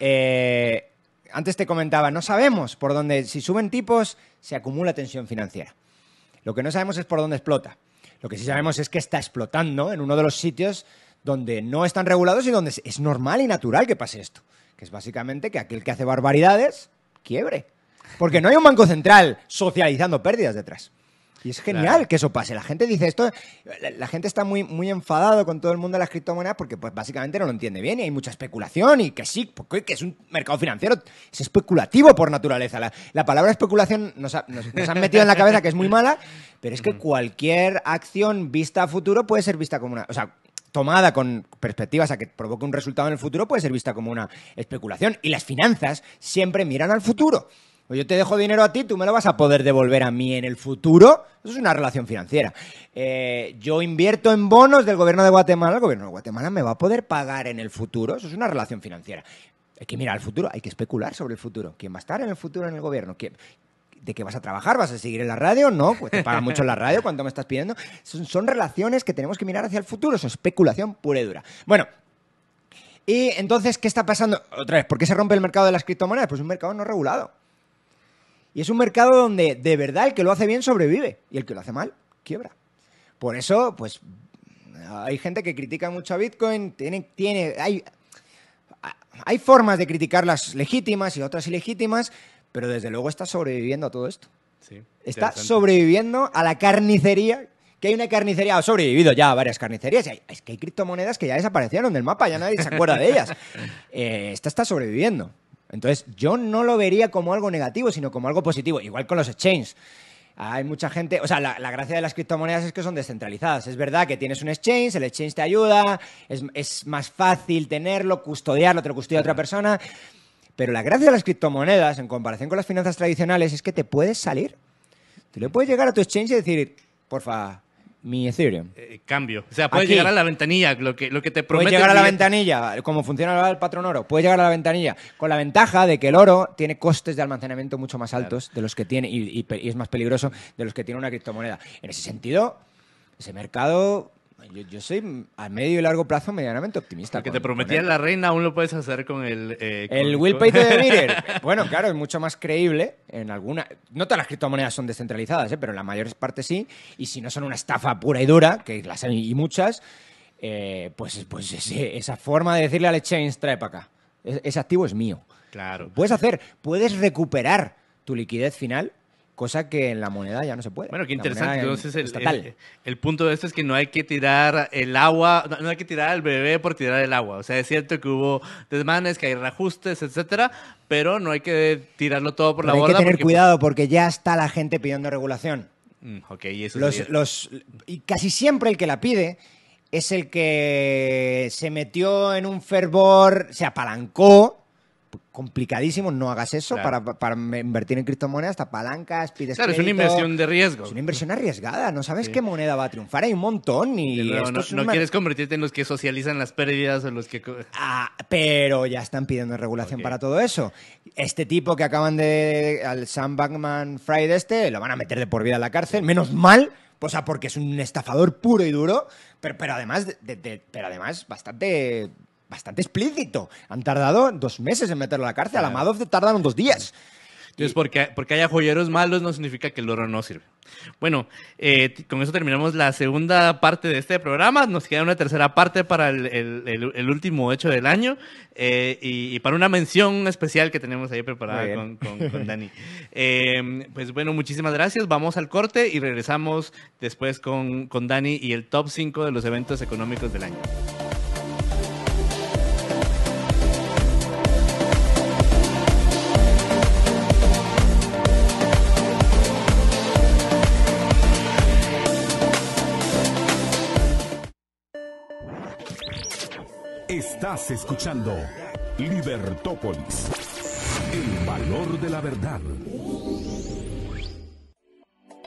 antes te comentaba, no sabemos por dónde, si suben tipos, se acumula tensión financiera. Lo que no sabemos es por dónde explota. Lo que sí sabemos es que está explotando en uno de los sitios donde no están regulados y donde es normal y natural que pase esto. Que es básicamente que aquel que hace barbaridades, quiebre. Porque no hay un banco central socializando pérdidas detrás. Y es genial que eso pase. La gente dice esto, la gente está muy enfadado con todo el mundo de las criptomonedas porque pues básicamente no lo entiende bien y hay mucha especulación y que sí, porque es un mercado financiero, es especulativo por naturaleza. La palabra especulación nos han metido en la cabeza que es muy mala, pero es que cualquier acción vista a futuro puede ser vista como una... O sea, tomada con perspectivas a que provoque un resultado en el futuro puede ser vista como una especulación. Y las finanzas siempre miran al futuro. O yo te dejo dinero a ti, tú me lo vas a poder devolver a mí en el futuro. Eso es una relación financiera. Yo invierto en bonos del gobierno de Guatemala, el gobierno de Guatemala me va a poder pagar en el futuro. Eso es una relación financiera. Hay que mirar al futuro, hay que especular sobre el futuro. ¿Quién va a estar en el futuro en el gobierno? ¿De qué vas a trabajar? ¿Vas a seguir en la radio? No, pues te pagan mucho en la radio, ¿cuánto me estás pidiendo? Son relaciones que tenemos que mirar hacia el futuro, eso es especulación pura y dura. Bueno, y entonces, ¿qué está pasando? Otra vez, ¿por qué se rompe el mercado de las criptomonedas? Pues es un mercado no regulado. Y es un mercado donde de verdad el que lo hace bien sobrevive y el que lo hace mal quiebra. Por eso, pues, hay gente que critica mucho a Bitcoin, hay formas de criticarlas legítimas y otras ilegítimas, pero desde luego está sobreviviendo a todo esto. Sí, está sobreviviendo a la carnicería, que hay una carnicería, ha sobrevivido ya a varias carnicerías, es que hay criptomonedas que ya desaparecieron del mapa, ya nadie se acuerda de ellas. Esta está sobreviviendo. Entonces, yo no lo vería como algo negativo, sino como algo positivo. Igual con los exchanges. Hay mucha gente... O sea, la gracia de las criptomonedas es que son descentralizadas. Es verdad que tienes un exchange, el exchange te ayuda, es más fácil tenerlo, custodiarlo, te lo custodia otra persona. Pero la gracia de las criptomonedas, en comparación con las finanzas tradicionales, es que te puedes salir. Tú le puedes llegar a tu exchange y decir, porfa, Mi Ethereum. Cambio. O sea, puedes Aquí. llegar a la ventanilla, lo que te promete. Puedes llegar a la ventanilla, como funciona el patrón oro, puedes llegar a la ventanilla con la ventaja de que el oro tiene costes de almacenamiento mucho más altos de los que tiene y es más peligroso de los que tiene una criptomoneda. En ese sentido, ese mercado, yo soy a medio y largo plazo medianamente optimista. Lo que te prometía la reina aún lo puedes hacer con el... El Will Pay to the Bearer, bueno, claro, es mucho más creíble en alguna... No todas las criptomonedas son descentralizadas, pero en la mayor parte sí, y si no son una estafa pura y dura, que las hay y muchas, pues esa forma de decirle al exchange, trae para acá, ese activo es mío. Claro. Puedes recuperar tu liquidez final, cosa que en la moneda ya no se puede. Bueno, qué La interesante. moneda Entonces, el punto de esto es que no hay que tirar el agua, no hay que tirar al bebé por tirar el agua. O sea, es cierto que hubo desmanes, que hay reajustes, etcétera, pero no hay que tirarlo todo por la borda. Hay que tener cuidado porque ya está la gente pidiendo regulación. Ok, y eso y casi siempre el que la pide es el que se metió en un fervor, se apalancó. Complicadísimo, no hagas eso. Claro. Para invertir en criptomonedas, te apalancas, pides Claro, crédito. es una inversión de riesgo. Es una inversión arriesgada, no sabes qué moneda va a triunfar, hay un montón. Y no quieres convertirte en los que socializan las pérdidas o los que... Pero ya están pidiendo regulación para todo eso. Este tipo que acaban al Sam Bankman-Fried lo van a meter de por vida en la cárcel, menos mal, porque es un estafador puro y duro, pero además bastante explícito. Han tardado 2 meses en meterlo a la cárcel. A la Madoff tardaron 2 días. Entonces, porque haya joyeros malos no significa que el oro no sirve. Bueno, con eso terminamos la segunda parte de este programa. Nos queda una tercera parte para el último hecho del año y para una mención especial que tenemos ahí preparada con Dani. Pues bueno, muchísimas gracias. Vamos al corte y regresamos después con Dani y el top 5 de los eventos económicos del año. Estás escuchando Libertópolis, el valor de la verdad.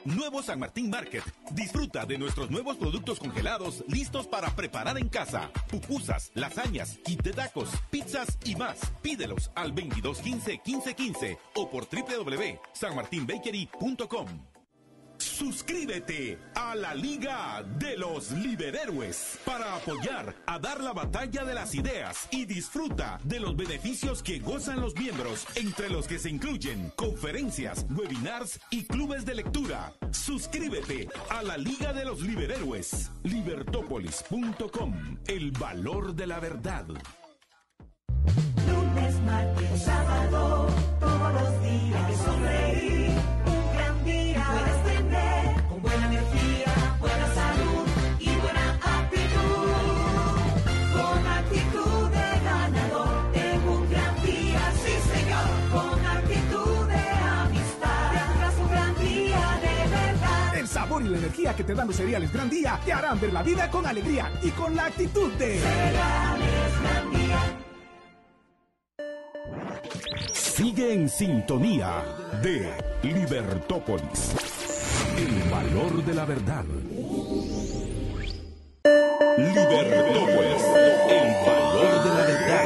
Nuevo San Martín Market. Disfruta de nuestros nuevos productos congelados listos para preparar en casa. Pupusas, lasañas, kit de tacos, pizzas y más. Pídelos al 2215-1515 o por www.sanmartinbakery.com. Suscríbete a la Liga de los Liberhéroes para apoyar a dar la batalla de las ideas y disfruta de los beneficios que gozan los miembros, entre los que se incluyen conferencias, webinars y clubes de lectura. Suscríbete a la Liga de los Liberhéroes. Libertópolis.com. El valor de la verdad. Lunes, martes, sábado, todos los días sonreír. Un gran día puedes tener con buena energía, buena salud y buena actitud. Con actitud de ganador, tengo un gran día, sí señor. Con actitud de amistad, tendrás un gran día de verdad. El sabor y la energía que te dan los cereales Gran Día te harán ver la vida con alegría y con la actitud de Cereales Gran Día. Sigue en sintonía de Libertópolis. El valor de la verdad. Libertópolis. El valor de la verdad.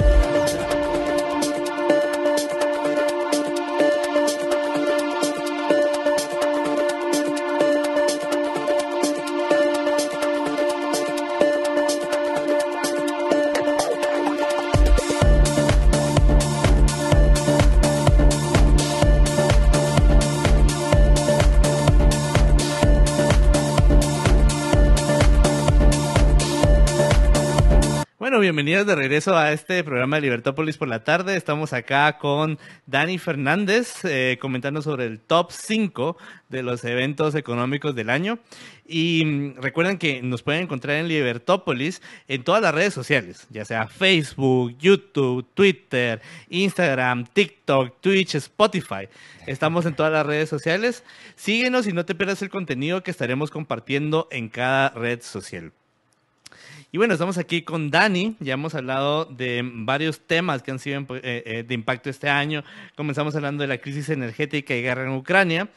Bueno, bienvenidos de regreso a este programa de Libertópolis por la tarde. Estamos acá con Dani Fernández comentando sobre el top 5 de los eventos económicos del año. Y recuerden que nos pueden encontrar en Libertópolis en todas las redes sociales, ya sea Facebook, YouTube, Twitter, Instagram, TikTok, Twitch, Spotify. Estamos en todas las redes sociales. Síguenos y no te pierdas el contenido que estaremos compartiendo en cada red social. Y bueno, estamos aquí con Dani, ya hemos hablado de varios temas que han sido de impacto este año. Comenzamos hablando de la crisis energética y guerra en Ucrania,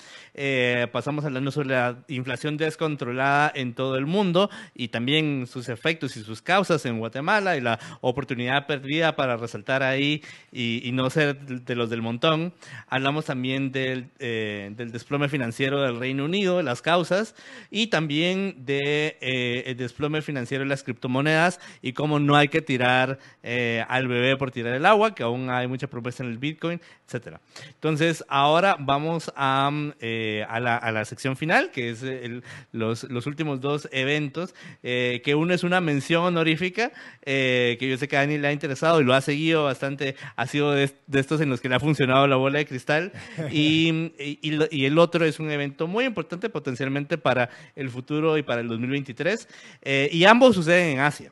pasamos hablando sobre la inflación descontrolada en todo el mundo y también sus efectos y sus causas en Guatemala y la oportunidad perdida para resaltar ahí y no ser de los del montón. Hablamos también del desplome financiero del Reino Unido, las causas, y también el desplome financiero de las criptomonedas y cómo no hay que tirar al bebé por tirar el agua, que aún hay mucha promesa en el Bitcoin, etcétera. Entonces, ahora vamos a la sección final, que es los últimos dos eventos, que uno es una mención honorífica, que yo sé que a Dani le ha interesado y lo ha seguido bastante, ha sido de estos en los que le ha funcionado la bola de cristal, y el otro es un evento muy importante potencialmente para el futuro y para el 2023, y ambos suceden en Asia.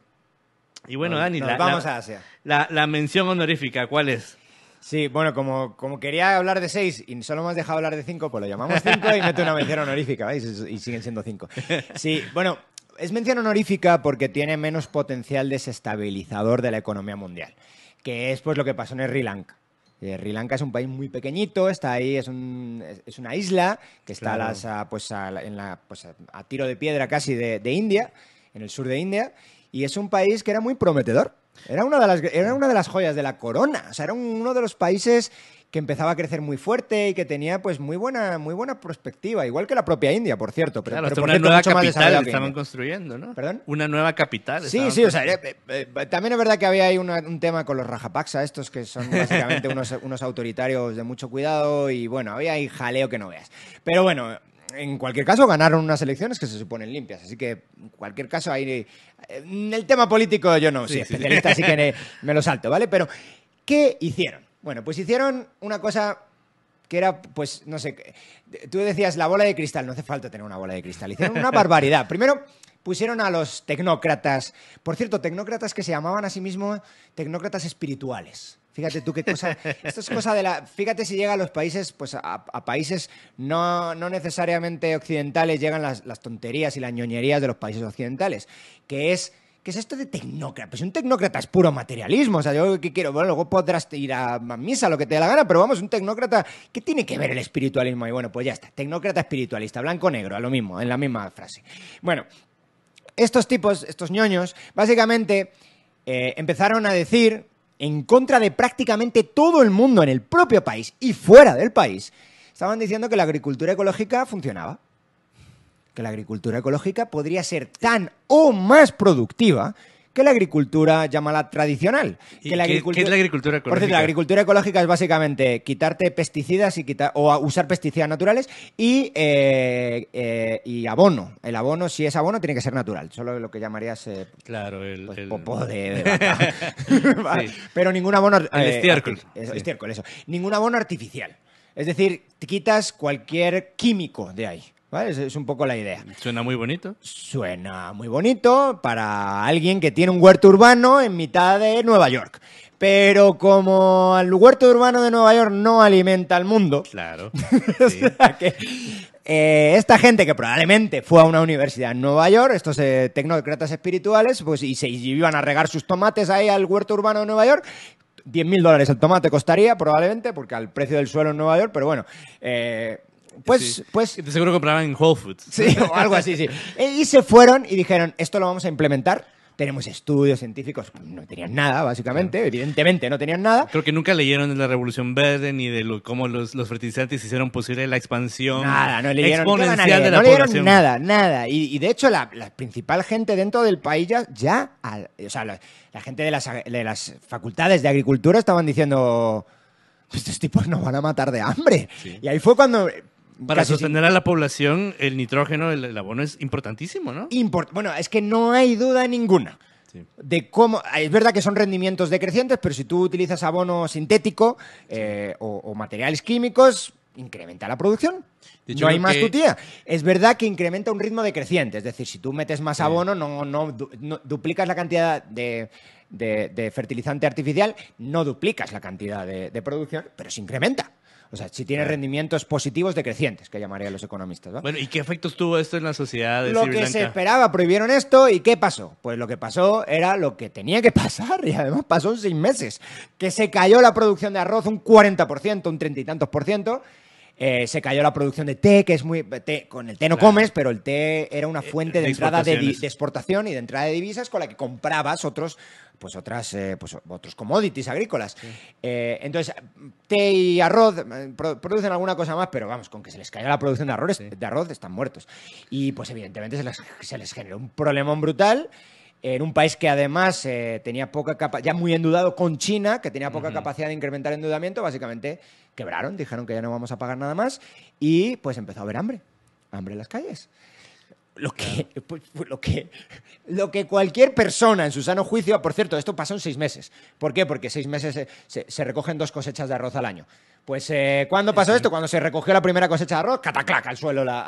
Y bueno, Dani, vamos a Asia. La mención honorífica, ¿cuál es? Sí, bueno, como quería hablar de 6 y solo me has dejado hablar de 5, pues lo llamamos 5 y meto una mención honorífica, ¿veis? Y siguen siendo 5. Sí, bueno, es mención honorífica porque tiene menos potencial desestabilizador de la economía mundial, que es pues lo que pasó en Sri Lanka. Sri Lanka es un país muy pequeñito, está ahí, es una isla que está a tiro de piedra casi de India, en el sur de India, y es un país que era muy prometedor. Era una de las joyas de la corona. O sea, era uno de los países que empezaba a crecer muy fuerte y que tenía pues muy buena perspectiva, igual que la propia India, por cierto. Pero por una cierto, nueva mucho más capital desarrollado que estaban India. construyendo, ¿no? ¿Perdón? Una nueva capital. Sí, o sea, también es verdad que había ahí un tema con los Rajapaksa, estos que son básicamente unos autoritarios de mucho cuidado y bueno, había ahí jaleo que no veas. Pero bueno, en cualquier caso ganaron unas elecciones que se suponen limpias, así que en cualquier caso ahí en el tema político yo no soy especialista, así que me lo salto, ¿vale? Pero ¿qué hicieron? Bueno, pues hicieron una cosa que era, pues, no sé, tú decías la bola de cristal, no hace falta tener una bola de cristal, hicieron una barbaridad. Primero pusieron a los tecnócratas, por cierto, tecnócratas que se llamaban a sí mismos tecnócratas espirituales. Fíjate tú qué cosa. Esto es cosa de la. Fíjate si llega a los países, pues a países no necesariamente occidentales, llegan las tonterías y las ñoñerías de los países occidentales. ¿Qué es esto de tecnócrata? Pues un tecnócrata es puro materialismo. O sea, yo qué quiero. Bueno, luego podrás ir a misa, lo que te dé la gana, pero vamos, un tecnócrata. ¿Qué tiene que ver el espiritualismo? Y bueno, pues ya está. Tecnócrata espiritualista, blanco-negro, a lo mismo, en la misma frase. Bueno, estos tipos, estos ñoños, básicamente empezaron a decir, en contra de prácticamente todo el mundo en el propio país y fuera del país, estaban diciendo que la agricultura ecológica funcionaba. Que la agricultura ecológica podría ser tan o más productiva que la agricultura llamada tradicional. ¿Qué es la agricultura ecológica? Por cierto, la agricultura ecológica es básicamente quitarte pesticidas o usar pesticidas naturales y abono. El abono, si es abono, tiene que ser natural. Solo lo que llamarías claro, popó de vaca. Vale. Sí. Pero ningún abono... El estiércol. Estiércol, eso. Ningún abono artificial. Es decir, te quitas cualquier químico de ahí. ¿Vale? Es un poco la idea. Suena muy bonito. Suena muy bonito para alguien que tiene un huerto urbano en mitad de Nueva York. Pero como el huerto urbano de Nueva York no alimenta al mundo... Claro. O Sí. sea que esta gente que probablemente fue a una universidad en Nueva York, estos tecnócratas espirituales, pues y se iban a regar sus tomates ahí al huerto urbano de Nueva York... $10.000 el tomate costaría probablemente, porque al precio del suelo en Nueva York, pero bueno... Sí. De seguro compraban en Whole Foods. Sí, o algo así, sí. Y se fueron y dijeron, esto lo vamos a implementar. Tenemos estudios científicos. No tenían nada, básicamente. Evidentemente no tenían nada. Creo que nunca leyeron de la Revolución Verde ni de cómo los fertilizantes hicieron posible la expansión No leyeron, exponencial de la no leyeron población. nada. Y de hecho, la principal gente dentro del país o sea, la gente de las facultades de agricultura estaban diciendo, estos tipos nos van a matar de hambre. Sí. Y ahí fue cuando... Para sostener a la población, el nitrógeno, el abono es importantísimo, ¿no? Bueno, es que no hay duda ninguna de cómo... Es verdad que son rendimientos decrecientes, pero si tú utilizas abono sintético o materiales químicos, incrementa la producción. De hecho, No hay más tutía. Es verdad que incrementa un ritmo decreciente. Es decir, si tú metes más abono, no duplicas la cantidad de fertilizante artificial, no duplicas la cantidad de producción, pero se incrementa. O sea, sí tiene rendimientos positivos decrecientes, que llamarían los economistas, ¿no? Bueno, ¿y qué efectos tuvo esto en la sociedad de Lo Sri que se Lanka? esperaba, prohibieron esto, ¿y qué pasó? Pues lo que pasó era lo que tenía que pasar, y además pasó en 6 meses, que se cayó la producción de arroz un 40%, un 30 y tantos por ciento. Se cayó la producción de té, que es muy... con el té no comes, pero el té era una fuente de de entrada de exportaciones. exportación y de entrada de divisas con la que comprabas otros commodities agrícolas. Entonces, té y arroz producen alguna cosa más, pero vamos, con que se les caiga la producción de arroz están muertos. Y pues evidentemente se les generó un problemón brutal en un país que además tenía poca capacidad, ya muy endeudado con China, que tenía poca capacidad de incrementar el endeudamiento, básicamente quebraron, dijeron que ya no vamos a pagar nada más y pues empezó a haber hambre en las calles. Lo que cualquier persona en su sano juicio, por cierto, esto pasó en 6 meses. ¿Por qué? Porque 6 meses se recogen 2 cosechas de arroz al año. Pues, ¿cuándo pasó esto? Cuando se recogió la primera cosecha de arroz, cataclac, al suelo la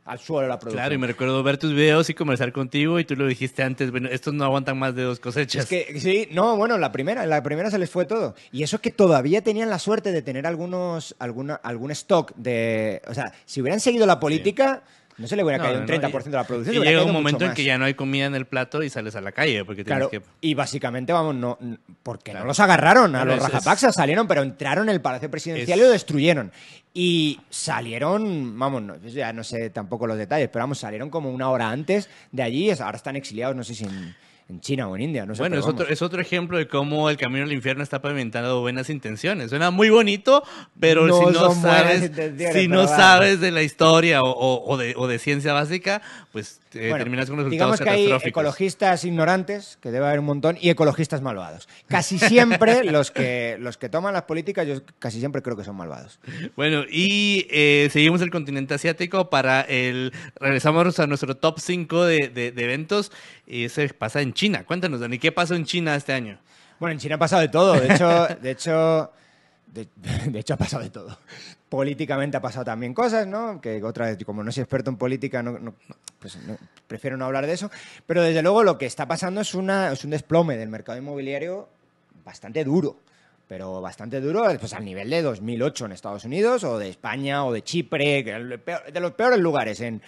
producción. Claro, y me recuerdo ver tus videos y conversar contigo y tú lo dijiste antes, bueno, estos no aguantan más de 2 cosechas. Es que, sí, no, bueno, en la primera se les fue todo. Y eso que todavía tenían la suerte de tener algún stock de... O sea, si hubieran seguido la política... No se le hubiera caído un 30% de la producción. Y se hubiera llega caído un mucho momento en más. que ya no hay comida en el plato y sales a la calle porque tienes Claro, que... y básicamente, vamos, porque Claro. no los agarraron a Bueno, los Rajapaksas, salieron, pero entraron en el Palacio Presidencial y lo destruyeron. Y salieron, vamos, ya no sé tampoco los detalles, pero vamos, salieron como 1 hora antes de allí, ahora están exiliados, no sé si en China o en India, no sé. Bueno, pero vamos. es otro ejemplo de cómo el camino al infierno está pavimentado buenas intenciones. Suena muy bonito, pero No si no son buenas sabes, intenciones, si no pero vale. sabes de la historia o de ciencia básica, pues Bueno, terminas con resultados digamos que hay catastróficos. ecologistas ignorantes, que debe haber un montón, y ecologistas malvados. Casi siempre los que toman las políticas, yo casi siempre creo que son malvados. Bueno, y seguimos el continente asiático regresamos a nuestro top 5 de eventos, y ese pasa en China. Cuéntanos, Dani, ¿qué pasó en China este año? Bueno, en China ha pasado de todo. De hecho ha pasado de todo. Políticamente ha pasado también cosas, ¿no? Que otra vez, como no soy experto en política, prefiero no hablar de eso. Pero desde luego lo que está pasando es un desplome del mercado inmobiliario bastante duro. Pero bastante duro, pues al nivel de 2008 en Estados Unidos, o de España, o de Chipre, que es de los peores lugares en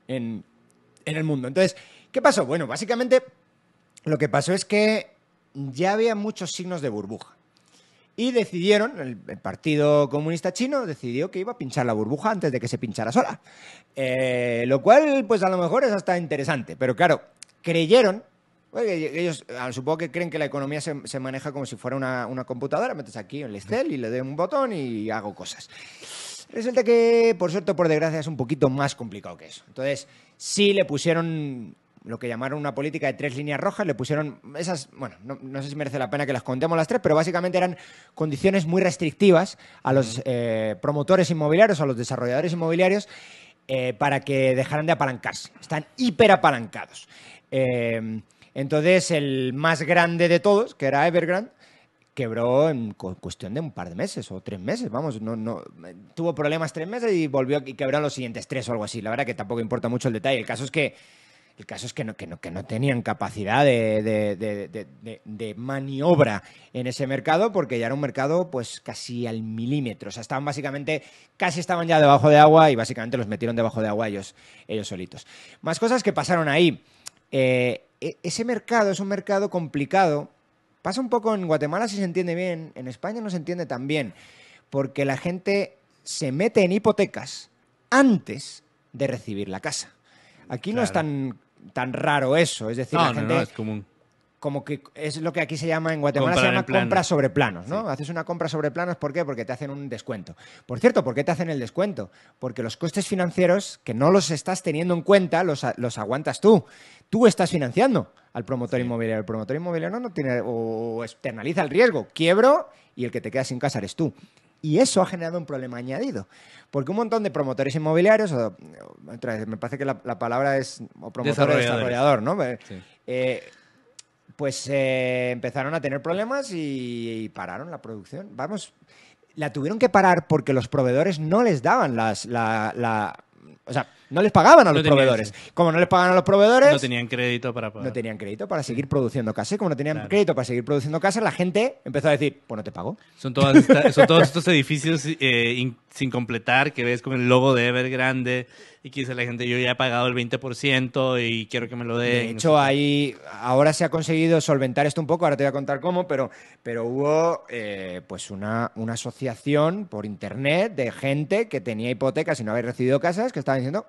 el mundo. Entonces, ¿qué pasó? Bueno, básicamente lo que pasó es que ya había muchos signos de burbuja. Y decidieron, el Partido Comunista Chino decidió que iba a pinchar la burbuja antes de que se pinchara sola. Lo cual, pues a lo mejor es hasta interesante. Pero claro, creyeron, ellos supongo que creen que la economía se maneja como si fuera una computadora. Metes aquí el Excel y le doy un botón y hago cosas. Resulta que, por suerte o por desgracia, es un poquito más complicado que eso. Entonces, sí le pusieron lo que llamaron una política de 3 líneas rojas, le pusieron esas, bueno, no sé si merece la pena que las contemos las 3, pero básicamente eran condiciones muy restrictivas a los promotores inmobiliarios, a los desarrolladores inmobiliarios, para que dejaran de apalancarse. Están hiperapalancados. Entonces, el más grande de todos, que era Evergrande, quebró en cuestión de un par de meses o 3 meses, vamos, tuvo problemas 3 meses y volvió y quebró los siguientes 3 o algo así. La verdad que tampoco importa mucho el detalle. El caso es que no tenían capacidad de maniobra en ese mercado, porque ya era un mercado pues casi al milímetro. O sea, casi estaban ya debajo de agua y básicamente los metieron debajo de agua ellos solitos. Más cosas que pasaron ahí. Ese mercado es un mercado complicado. Pasa un poco en Guatemala si se entiende bien, en España no se entiende tan bien, porque la gente se mete en hipotecas antes de recibir la casa. Aquí no es tan raro eso, es decir, la gente es común. como que es lo que aquí se llama en Guatemala, se llama compra sobre planos, ¿no? Sí. Haces una compra sobre planos, ¿por qué? Porque te hacen un descuento. Por cierto, ¿por qué te hacen el descuento? Porque los costes financieros, que no los estás teniendo en cuenta, los aguantas tú. Tú estás financiando al promotor inmobiliario. El promotor inmobiliario no tiene, o externaliza el riesgo. Quiebro y el que te queda sin casa eres tú. Y eso ha generado un problema añadido. Porque un montón de promotores inmobiliarios, me parece que la palabra es promotor o desarrollador, ¿no? Sí. Pues empezaron a tener problemas y pararon la producción. Vamos, la tuvieron que parar porque los proveedores no les daban o sea, No les pagaban a No los tenían, proveedores. sí. Como no les pagaban a los proveedores, No tenían crédito para pagar. no tenían crédito para seguir produciendo casas. Y como no tenían Claro. crédito para seguir produciendo casas, la gente empezó a decir, pues no te pago. Son todos estos edificios sin completar que ves con el logo de Evergrande y que dice la gente, yo ya he pagado el 20% y quiero que me lo den. De hecho, ahora se ha conseguido solventar esto un poco, ahora te voy a contar cómo, pero hubo pues una asociación por internet de gente que tenía hipotecas y no había recibido casas que estaban diciendo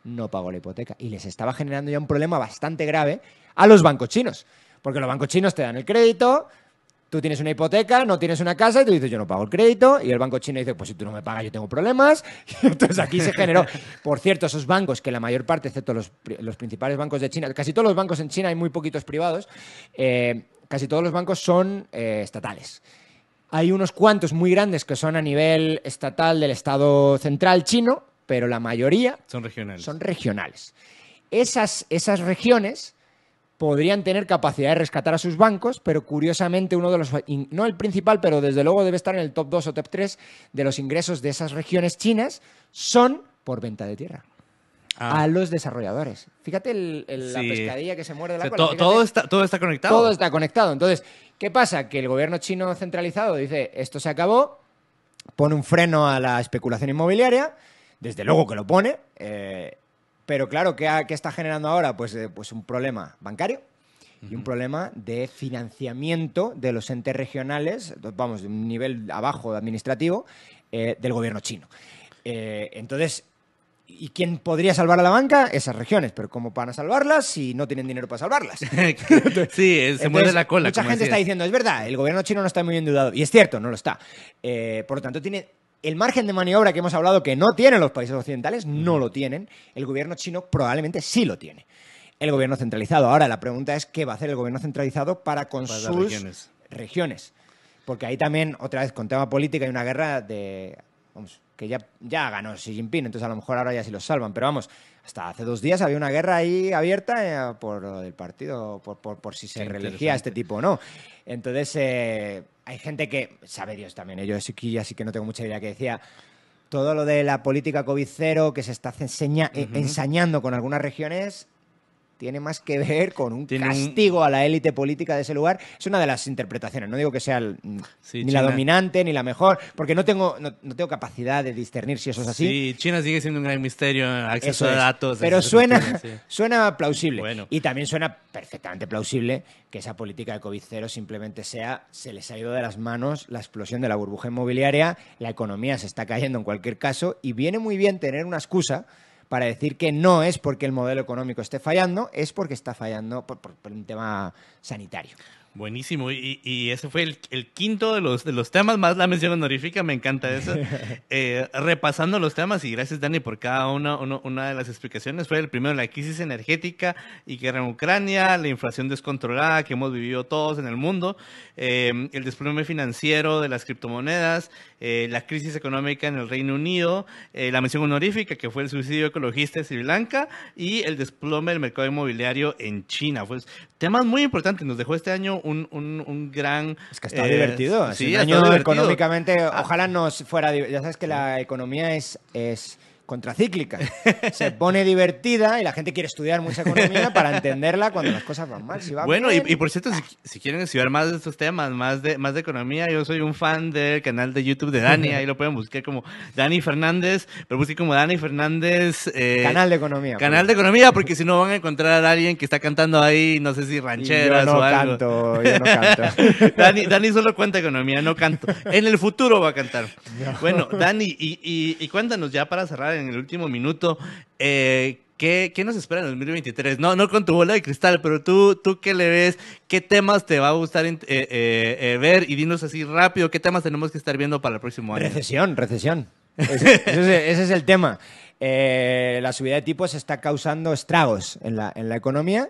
no pago la hipoteca. Y les estaba generando ya un problema bastante grave a los bancos chinos. Porque los bancos chinos te dan el crédito, tú tienes una hipoteca, no tienes una casa y tú dices yo no pago el crédito y el banco chino dice pues si tú no me pagas yo tengo problemas. Y entonces aquí se generó, por cierto, esos bancos que la mayor parte, excepto los principales bancos de China, casi todos los bancos en China hay muy poquitos privados, casi todos los bancos son estatales. Hay unos cuantos muy grandes que son a nivel estatal del Estado central chino, pero la mayoría Son regionales. son regionales. Esas regiones podrían tener capacidad de rescatar a sus bancos, pero curiosamente uno de los, no el principal, pero desde luego debe estar en el top 2 o top 3 de los ingresos de esas regiones chinas son por venta de tierra. A los desarrolladores. Fíjate la Sí. pescadilla que se muerde O la sea, cola. Fíjate. todo está conectado. Todo está conectado. Entonces, ¿qué pasa? Que el gobierno chino centralizado dice, esto se acabó, pone un freno a la especulación inmobiliaria, desde luego que lo pone, pero claro, ¿qué está generando ahora? Pues un problema bancario y un problema de financiamiento de los entes regionales, vamos, de un nivel abajo administrativo, del gobierno chino. Entonces, ¿y quién podría salvar a la banca? Esas regiones. Pero ¿cómo van a salvarlas si no tienen dinero para salvarlas? Sí, se Entonces, muerde la cola. Mucha como gente está decías. diciendo, es verdad, el gobierno chino no está muy endeudado. Y es cierto, no lo está. Por lo tanto, tiene el margen de maniobra que hemos hablado que no tienen los países occidentales, no lo tienen. El gobierno chino probablemente sí lo tiene. El gobierno centralizado. Ahora, la pregunta es, ¿qué va a hacer el gobierno centralizado para con Para las sus regiones? Porque ahí también, otra vez, con tema política, hay una guerra de... Vamos, que ya ganó Xi Jinping, entonces a lo mejor ahora ya sí los salvan. Pero vamos, hasta hace 2 días había una guerra ahí abierta por lo del partido, por si se Qué reelegía a interesante. este tipo o no. Entonces, hay gente que, sabe Dios también, yo aquí ya sí que no tengo mucha idea, que decía todo lo de la política COVID cero que se está ensañando con algunas regiones tiene más que ver con un Tiene un- castigo a la élite política de ese lugar. Es una de las interpretaciones. No digo que sea Sí, ni la China- dominante ni la mejor, porque no tengo capacidad de discernir si eso es así. Sí, China sigue siendo un gran misterio, acceso Eso a es. datos. Pero etcétera, sí. suena plausible. Bueno. Y también suena perfectamente plausible que esa política de COVID cero simplemente se les ha ido de las manos la explosión de la burbuja inmobiliaria, la economía se está cayendo en cualquier caso y viene muy bien tener una excusa para decir que no es porque el modelo económico esté fallando, es porque está fallando por un tema sanitario. Buenísimo. Y ese fue el quinto de los temas, más la mención honorífica, me encanta eso. Repasando los temas, y gracias Dani por cada una de las explicaciones, fue el primero, la crisis energética y guerra en Ucrania, la inflación descontrolada que hemos vivido todos en el mundo, el desplome financiero de las criptomonedas, la crisis económica en el Reino Unido, la mención honorífica que fue el suicidio ecologista de Sri Lanka y el desplome del mercado inmobiliario en China. Pues temas muy importantes, nos dejó este año un gran... Es que ha estado divertido. Es Sí, un ha año estado divertido. económicamente, ojalá nos fuera... Ya sabes que la economía es contracíclica. Se pone divertida y la gente quiere estudiar mucha economía para entenderla cuando las cosas van mal. Si va Bueno, bien, y por cierto, si quieren estudiar más de estos temas, más de economía, yo soy un fan del canal de YouTube de Dani, ahí lo pueden buscar como Dani Fernández, pero busquen como Dani Fernández... canal de economía. Canal de economía, porque si no van a encontrar a alguien que está cantando ahí, no sé si Y rancheras yo no o algo. yo no canto. Dani solo cuenta economía, no canto. En el futuro va a cantar. Bueno, Dani, y cuéntanos ya para cerrar en el último minuto, ¿qué nos espera en el 2023? No con tu bola de cristal, pero tú ¿qué le ves? ¿Qué temas te va a gustar ver? Y dinos así rápido, ¿qué temas tenemos que estar viendo para el próximo año? Recesión. Ese es el tema. La subida de tipos está causando estragos en la economía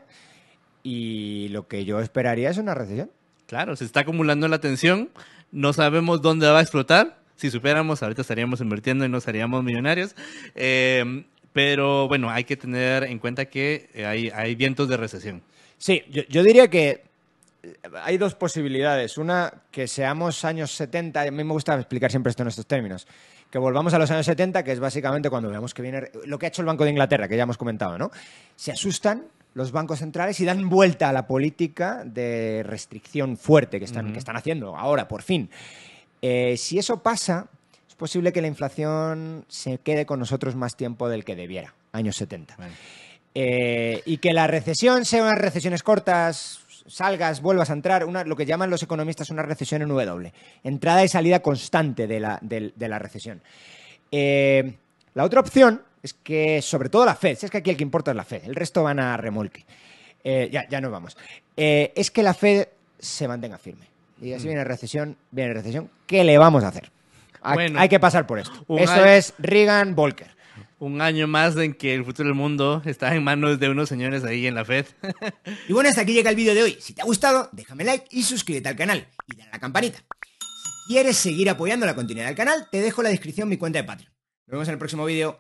y lo que yo esperaría es una recesión. Claro, se está acumulando la tensión, no sabemos dónde va a explotar. Si supiéramos, ahorita estaríamos invirtiendo y nos haríamos millonarios. Pero bueno, hay que tener en cuenta que hay vientos de recesión. Sí, yo diría que hay 2 posibilidades. Una, que seamos años 70, a mí me gusta explicar siempre esto en estos términos, que volvamos a los años 70, que es básicamente cuando veamos que viene lo que ha hecho el Banco de Inglaterra, que ya hemos comentado, ¿no? Se asustan los bancos centrales y dan vuelta a la política de restricción fuerte que están haciendo ahora, por fin. Si eso pasa, es posible que la inflación se quede con nosotros más tiempo del que debiera, años 70. Bueno. Y que la recesión sea unas recesiones cortas, salgas, vuelvas a entrar, lo que llaman los economistas una recesión en W. Entrada y salida constante de la recesión. La otra opción es que, sobre todo la Fed, es que aquí el que importa es la Fed, el resto van a remolque. Ya nos vamos. Es que la Fed se mantenga firme. Y así viene recesión, ¿qué le vamos a hacer? Bueno, hay que pasar por esto. Eso es Reagan-Volcker. Un año más en que el futuro del mundo está en manos de unos señores ahí en la Fed. Y bueno, hasta aquí llega el vídeo de hoy. Si te ha gustado, déjame like y suscríbete al canal. Y dale a la campanita. Si quieres seguir apoyando la continuidad del canal, te dejo en la descripción mi cuenta de Patreon. Nos vemos en el próximo vídeo.